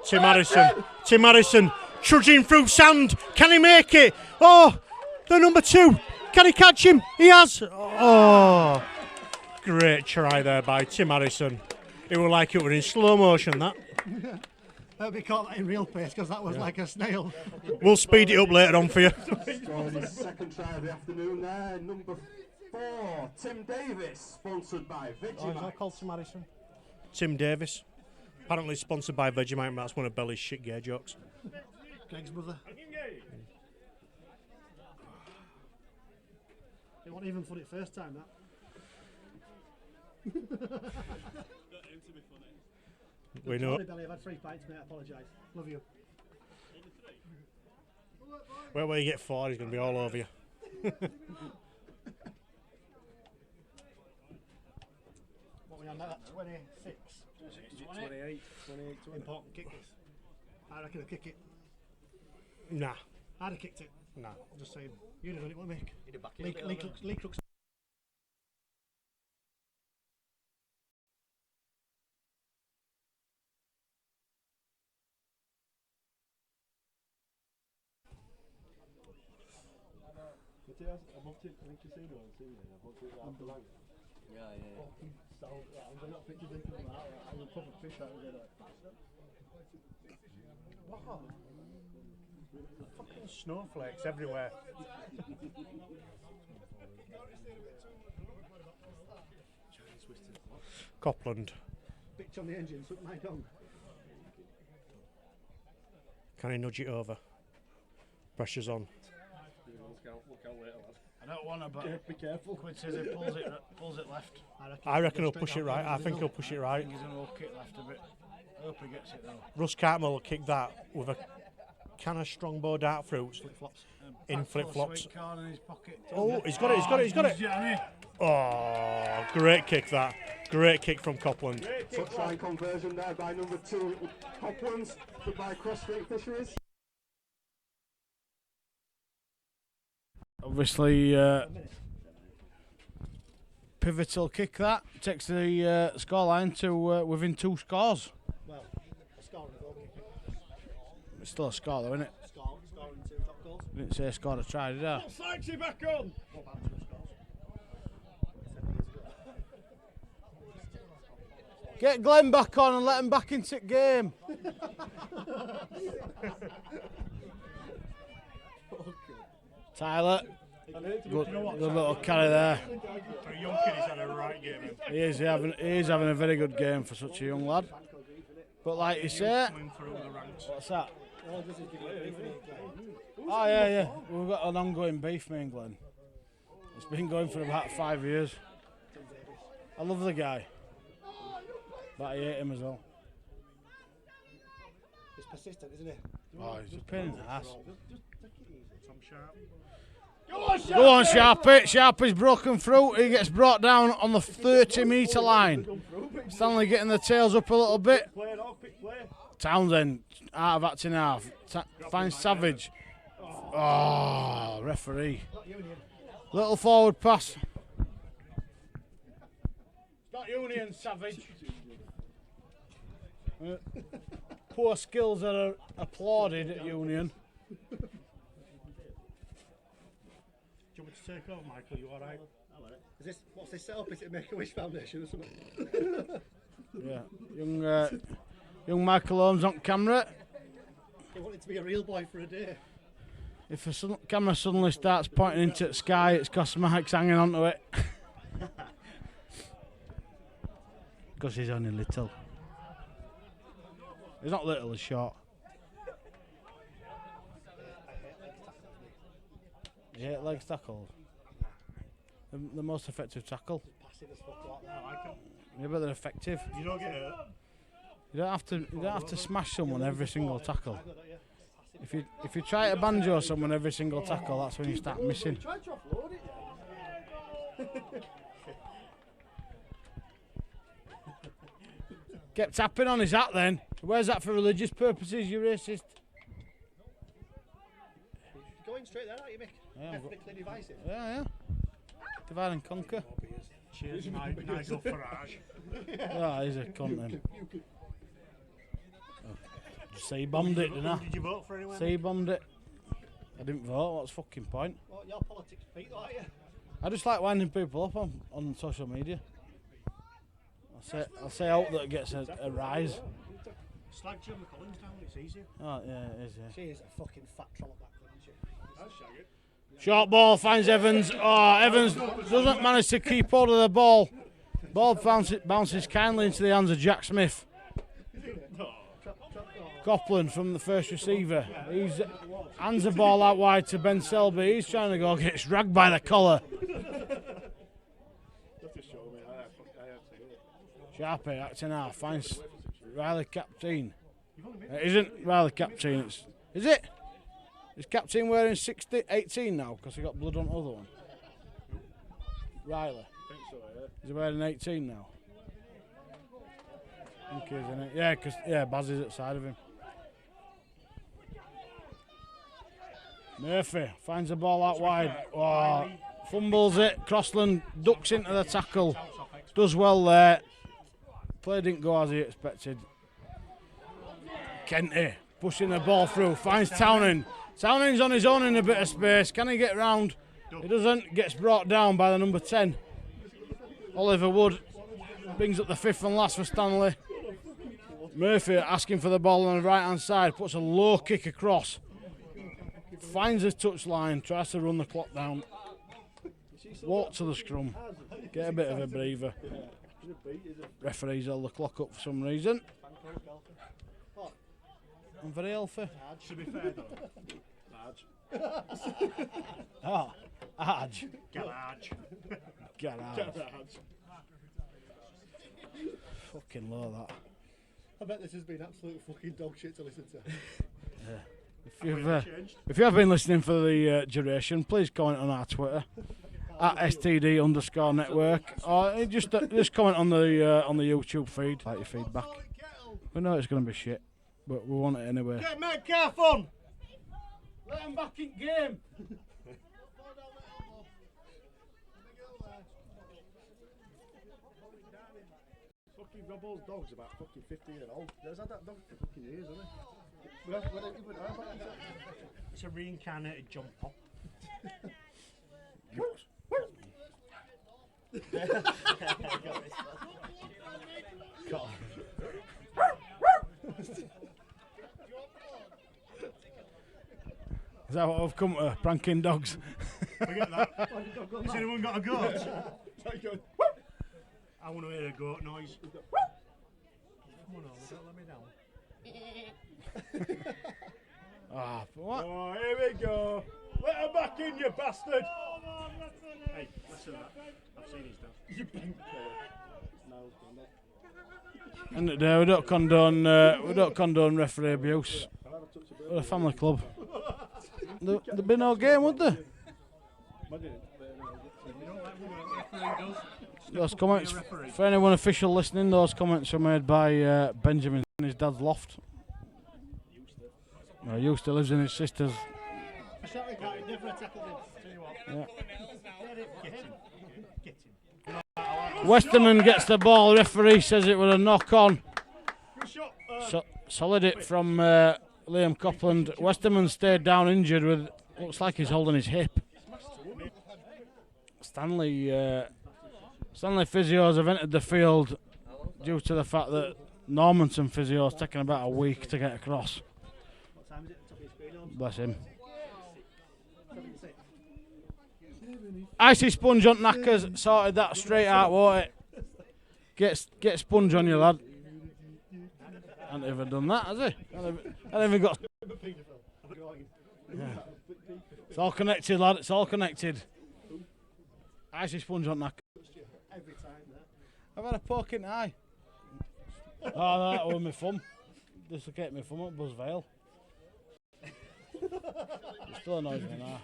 [SPEAKER 3] Tim Harrison trudging through sand. Can he make it? Oh, the number 2. Can he catch him? He has. Oh, great try there by Tim Harrison. It was like it was in slow motion, that.
[SPEAKER 2] Hope we caught that in real pace because that was like a snail.
[SPEAKER 3] We'll speed it up later on for you.
[SPEAKER 4] Scoring his second try of the afternoon there, number 4, Tim Davis, sponsored by Vegemite.
[SPEAKER 3] Called Tim Harrison? Tim Davis. Apparently sponsored by Vegemite, and that's one of Belly's shit gay jokes.
[SPEAKER 2] Greg's brother. It wasn't even funny first time, that.
[SPEAKER 3] We know.
[SPEAKER 2] Sorry, Belly, I've had 3 pints, mate. I apologise. Love you.
[SPEAKER 3] Where you get 4, he's going to be all over you.
[SPEAKER 2] What we on now? 26.
[SPEAKER 3] 28.
[SPEAKER 2] Important kick this. I reckon I'll kick it.
[SPEAKER 3] Nah.
[SPEAKER 2] I'd have kicked it.
[SPEAKER 3] Nah.
[SPEAKER 2] Just saying. You'd have done it, wouldn't you?
[SPEAKER 5] You'd
[SPEAKER 2] Lee Crooks.
[SPEAKER 3] Wow. Fucking snowflakes everywhere. Copland.
[SPEAKER 2] Bitch on the engine, suck my tongue.
[SPEAKER 3] Can he nudge it over? Pressure's on.
[SPEAKER 1] I don't want to, but be careful. Quid says he pulls it left.
[SPEAKER 3] I reckon he'll push it right. I think he'll push it right.
[SPEAKER 1] I think he's going to hook it left a bit. I hope he gets it though.
[SPEAKER 3] Russ Cartmel will kick that with a can of Strongbow Dark Fruits in flip-flops.
[SPEAKER 1] In his pocket.
[SPEAKER 3] Oh, he's got it. Oh, great kick that. Great kick from Copland.
[SPEAKER 4] Touchline conversion there by number 2, Coplands, by Cross Street Fisheries.
[SPEAKER 1] Obviously, pivotal kick that takes the scoreline to within 2 scores.
[SPEAKER 2] Well, a score and a goal kick.
[SPEAKER 1] It's still a score though, isn't it?
[SPEAKER 2] Score and 2 top goals.
[SPEAKER 1] Didn't say scored a try, did I?
[SPEAKER 4] Fancy back on!
[SPEAKER 2] What about 2 scores?
[SPEAKER 1] Get Glenn back on and let him back into the game. Tyler, good little carry there.
[SPEAKER 3] A young kid, he's had a right game.
[SPEAKER 1] He is having a very good game for such a young lad. But like you say,
[SPEAKER 3] Coming through the ranks.
[SPEAKER 1] what's that? Oh yeah. We've got an ongoing beef, me and Glenn. It's been going for about 5 years. I love the guy, but I hate him as well.
[SPEAKER 2] He's persistent, isn't he?
[SPEAKER 1] Oh, he's a pain in the ass.
[SPEAKER 3] Tom Sharp.
[SPEAKER 1] Go on, Sharpie. Sharpie's broken through. He gets brought down on the 30-metre line. Stanley getting the tails up a little bit. Townsend out of acting half. Finds Savage. Oh, referee. Little forward pass. It's not Union, Savage. Poor skills are applauded at Union.
[SPEAKER 3] Do you want me to take over, Michael? You alright?
[SPEAKER 2] What's this set up? Is it Make-A-Wish Foundation or something?
[SPEAKER 1] Yeah, young Michael Holmes on camera.
[SPEAKER 2] He wanted to be a real boy for a day.
[SPEAKER 1] If the camera suddenly starts pointing into the sky, it's because Mike's hanging onto it. Because he's only little. He's not little, he's short. You hate legs tackles? The most effective tackle. Yeah, but they're effective.
[SPEAKER 3] You don't get hurt.
[SPEAKER 1] You don't have to smash someone every single tackle. If you try to banjo someone every single tackle, that's when you start missing. Kept tapping on his hat then. Where's that for religious purposes, you racist?
[SPEAKER 2] Going straight there, aren't you, Mick?
[SPEAKER 1] Yeah,
[SPEAKER 2] Ethnically divisive.
[SPEAKER 1] Yeah. Divide and conquer.
[SPEAKER 3] Cheers, Nigel Farage.
[SPEAKER 1] Yeah, he's a cunt then. C-bombed it, didn't I?
[SPEAKER 3] Did you vote for anyone?
[SPEAKER 1] C-bombed it. I didn't vote, what's the fucking point?
[SPEAKER 2] Well, your politics beat, aren't you?
[SPEAKER 1] I just like winding people up on social media. I'll say out that gets a rise.
[SPEAKER 3] Slag Jim McCollins down, it's easier.
[SPEAKER 1] Oh, yeah, it is, yeah.
[SPEAKER 2] She is a fucking fat trollop back there, isn't she?
[SPEAKER 3] That's shaggy.
[SPEAKER 1] Short ball finds Evans. Oh, Evans doesn't manage to keep hold of the ball. Ball bounces kindly into the hands of Jack Smith. Copland from the first receiver. He hands the ball out wide to Ben Selby. He's trying to go, gets dragged by the collar. Sharpie acting half finds Riley Captain. It isn't Riley Captain. Is it? Is Captain wearing 18 now because he got blood on the other one? Riley.
[SPEAKER 3] I think so, yeah.
[SPEAKER 1] Is he wearing 18 now? I think he is, isn't it? Yeah, because Baz is outside of him. Murphy finds the ball out wide. Oh, fumbles it. Crossland ducks into the tackle. Does well there. Play didn't go as he expected. Kenty pushing the ball through. Finds Townend. Townend's on his own in a bit of space. Can he get round? He doesn't. Gets brought down by the number 10. Oliver Wood brings up the fifth and last for Stanley. Murphy asking for the ball on the right hand side. Puts a low kick across. Finds his touchline. Tries to run the clock down. Walk to the scrum. Get a bit of a breather. Referees held the clock up for some reason. I'm very healthy.
[SPEAKER 3] To be fair though,
[SPEAKER 1] Ah, Arge.
[SPEAKER 3] Garage.
[SPEAKER 1] Garage. Fucking low that.
[SPEAKER 2] I bet this has been absolute fucking dog shit to listen to.
[SPEAKER 1] If you have been listening for the duration, please comment on our Twitter at @STD_network, or just comment on the YouTube feed. Like your feedback. We know it's going to be shit, but we want it anyway.
[SPEAKER 3] Get Metcalf on!
[SPEAKER 1] Let him back in game.
[SPEAKER 4] Fucking Robbo's dog's about fucking 15 and old. There's had that dog for fucking years, hasn't he?
[SPEAKER 3] It's a reincarnated John Pop.
[SPEAKER 1] Is that what I've come to? Pranking dogs?
[SPEAKER 3] Forget that. Has anyone got a goat? I want to hear a goat noise. Come on over, don't let me down.
[SPEAKER 1] What?
[SPEAKER 3] Oh, here we go. Let her back in, you bastard.
[SPEAKER 5] Hey, listen to that. I've seen his dad. You bink.
[SPEAKER 1] And we don't condone referee abuse. We're a family club. There'd be no game, would there? Those comments, for anyone official listening, those comments were made by Benjamin in his dad's loft. Well, he used to live in his sister's. Yeah. Westerman gets the ball. Referee says it was a knock on. Solid it from Liam Copland. Westerman stayed down injured with looks like he's holding his hip. Stanley physios have entered the field due to the fact that Normanton physio's taken about a week to get across. Bless him. Icy sponge on knackers, sorted that straight out, won't it? Get sponge on you, lad. Hasn't ever done that, has he? Hasn't even got. Yeah. It's all connected, lad. It's all connected. Icy sponge on knackers. I've had a poke in the eye. Oh, that was my thumb. Dislocate my thumb at Buzzvale. It still annoys me now.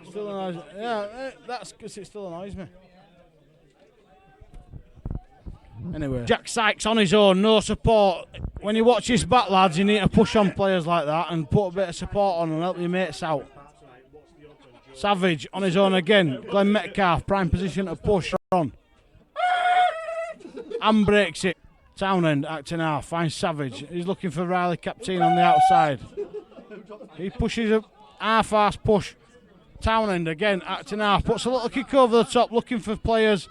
[SPEAKER 1] Still annoys me. Yeah, that's because it still annoys me. Anyway, Jack Sykes on his own, no support. When you watch his back, lads, you need to push on players like that and put a bit of support on and help your mates out. Savage on his own again. Glenn Metcalf, prime position to push on. And breaks it. Townend acting half, finds Savage. He's looking for Riley Captain on the outside. He pushes a half-arse push. Townend again acting half, puts a little kick over the top, looking for players.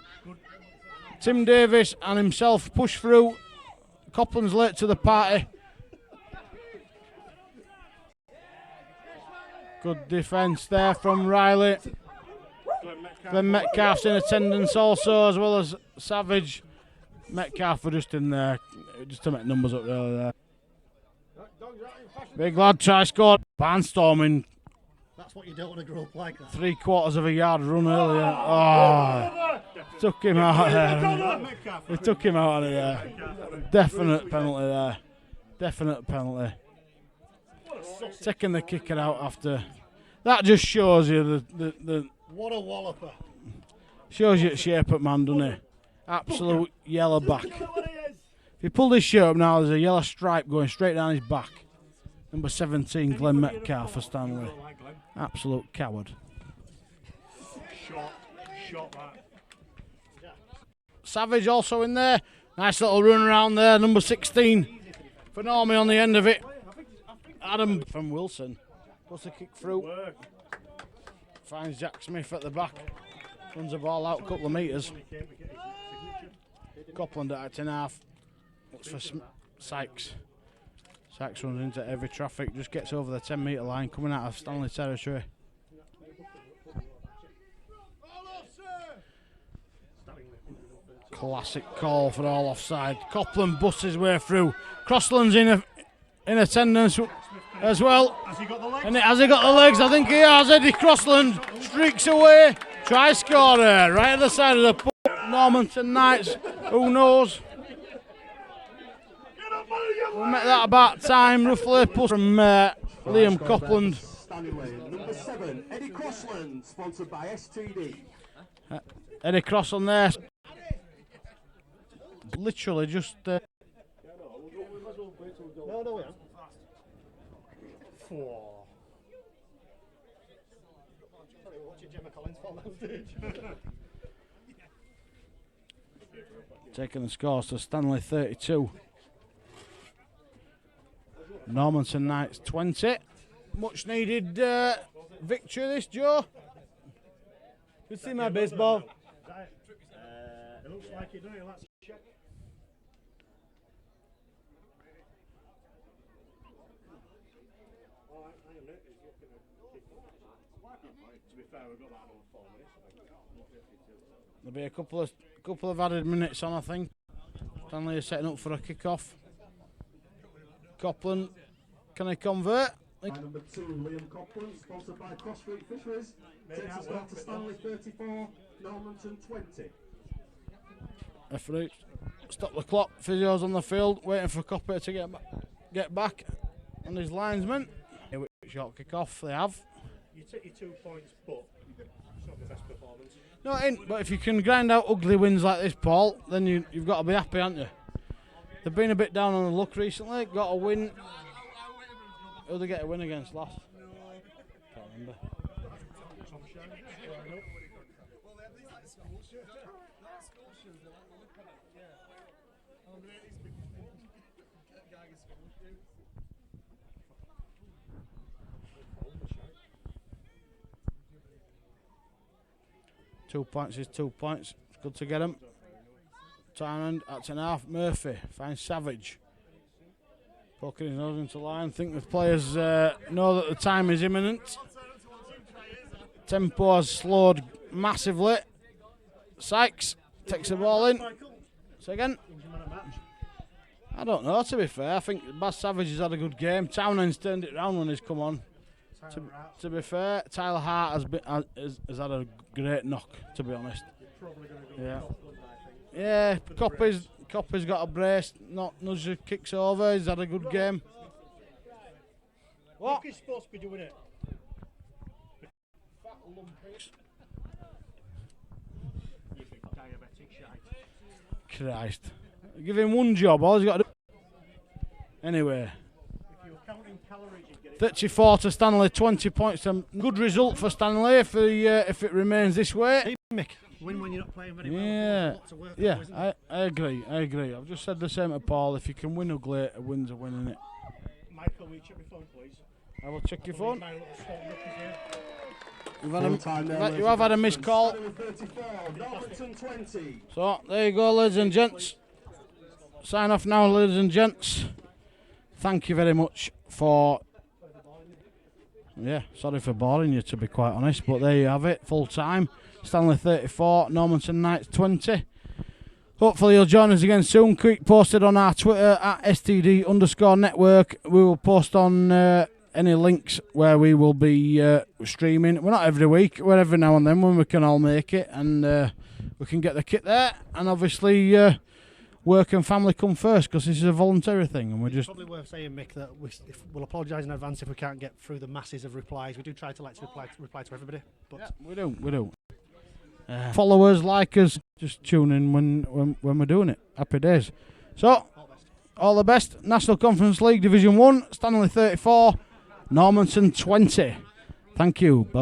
[SPEAKER 1] Tim Davis and himself push through. Copland's late to the party. Good defence there from Riley. Glenn Metcalf's in attendance also, as well as Savage. Metcalf were just in there, just to make numbers up really there. Big lad try scored. Barnstorming.
[SPEAKER 2] That's what you don't want to grow up like that.
[SPEAKER 1] 3/4 of a yard run earlier. Oh, took him out there. He took him out of there. Definite penalty there. Definite penalty. Taking the kicker out after. That just shows you the
[SPEAKER 2] What a walloper.
[SPEAKER 1] shows you the shape of man, doesn't it? Absolute yellow back. If you pull this shirt up now, there's a yellow stripe going straight down his back. Number 17, Glenn Metcalf for Stanley. Absolute coward.
[SPEAKER 3] Shot that.
[SPEAKER 1] Savage also in there. Nice little run around there. Number 16 for Normie on the end of it. Adam from Wilson puts a kick through. Finds Jack Smith at the back. Runs the ball out a couple of metres. Copland at acting half. Looks for Sykes. Sykes runs into heavy traffic, just gets over the 10-metre line, coming out of Stanley territory. Classic call for all offside. Copland busts his way through. Crossland's in attendance as well. Has he got the legs? And has he got the legs? I think he has. Eddie Crossland streaks away. Try scorer right at the side of the puck. Normanton Knights, who knows? We'll make that about time. Roughly push from Liam Copland.
[SPEAKER 4] Stanningley, number 7, Eddie Crossland, sponsored by STD.
[SPEAKER 1] Eddie Crossland there. Literally just.
[SPEAKER 2] No, we haven't.
[SPEAKER 1] Taking the scores to Stanley 32. Normanton Knights 20. Much needed victory this, Joe. Good to see my baseball.
[SPEAKER 3] It looks like it, doesn't it? Let's check. To be fair, we've got that on 4 minutes.
[SPEAKER 1] There'll be a couple of added minutes on, I think. Stanley is setting up for a kick-off. Copland, can he convert?
[SPEAKER 4] By number 2, Liam Copland, sponsored by Cross Street Fisheries. Takes us back to Stanley 34, Normanton 20.
[SPEAKER 1] Referee, stop the clock. Physio's on the field, waiting for Copper to get back. And his linesman. Short kick off, they have.
[SPEAKER 5] You take your 2 points, but it's not the best performance.
[SPEAKER 1] No, it ain't, but if you can grind out ugly wins like this, Paul, then you've got to be happy, haven't you? They've been a bit down on the luck recently, got a win. Who did they get a win against last? Can't remember. Two points is 2 points. It's good to get them. Tyrant, that's an half. Murphy finds Savage. Poking his nose into line. Think the players know that the time is imminent. Tempo has slowed massively. Sykes takes the ball in. Say again. I don't know, to be fair. I think Baz Savage has had a good game. Townend's turned it round when he's come on. To be fair, Tyler Hart has had a great knock, to be honest. Yeah, Copper's got a brace, Nudger kicks over, he's had a good game.
[SPEAKER 5] What? He's supposed to be doing it. You think diabetic shite.
[SPEAKER 1] Christ. Give him one job, all he's got to do. Anyway. 34 to Stanley, 20 points. A good result for Stanley if it remains this way.
[SPEAKER 2] Hey, Mick, win when you're not playing very well.
[SPEAKER 1] Yeah,
[SPEAKER 2] Lots of work
[SPEAKER 1] yeah,
[SPEAKER 2] on,
[SPEAKER 1] I agree. I've just said the same to Paul. If you can win ugly, a win's a win, innit?
[SPEAKER 5] Michael, will you check your phone, please?
[SPEAKER 1] I will check your phone.
[SPEAKER 5] My little stone look is here.
[SPEAKER 1] You have had a missed call. So there you go, ladies and gents. Sign off now, ladies and gents. Thank you very much for. Yeah, sorry for boring you, to be quite honest, but there you have it, full time. Stanley 34, Normanton Knights 20. Hopefully you'll join us again soon. Keep posted on our Twitter at STD_network. We will post on any links where we will be streaming. We're not every week, we're every now and then when we can all make it, and we can get the kit there. And obviously work and family come first, because this is a voluntary thing, and we're just.
[SPEAKER 2] It's probably worth saying, Mick, that we'll apologise in advance if we can't get through the masses of replies. We do try to reply to everybody. But
[SPEAKER 1] Yeah, we do. Followers, like us, just tune in when we're doing it. Happy days. So, all the best. National Conference League Division 1, Stanley 34, Normanton 20. Thank you. Bye.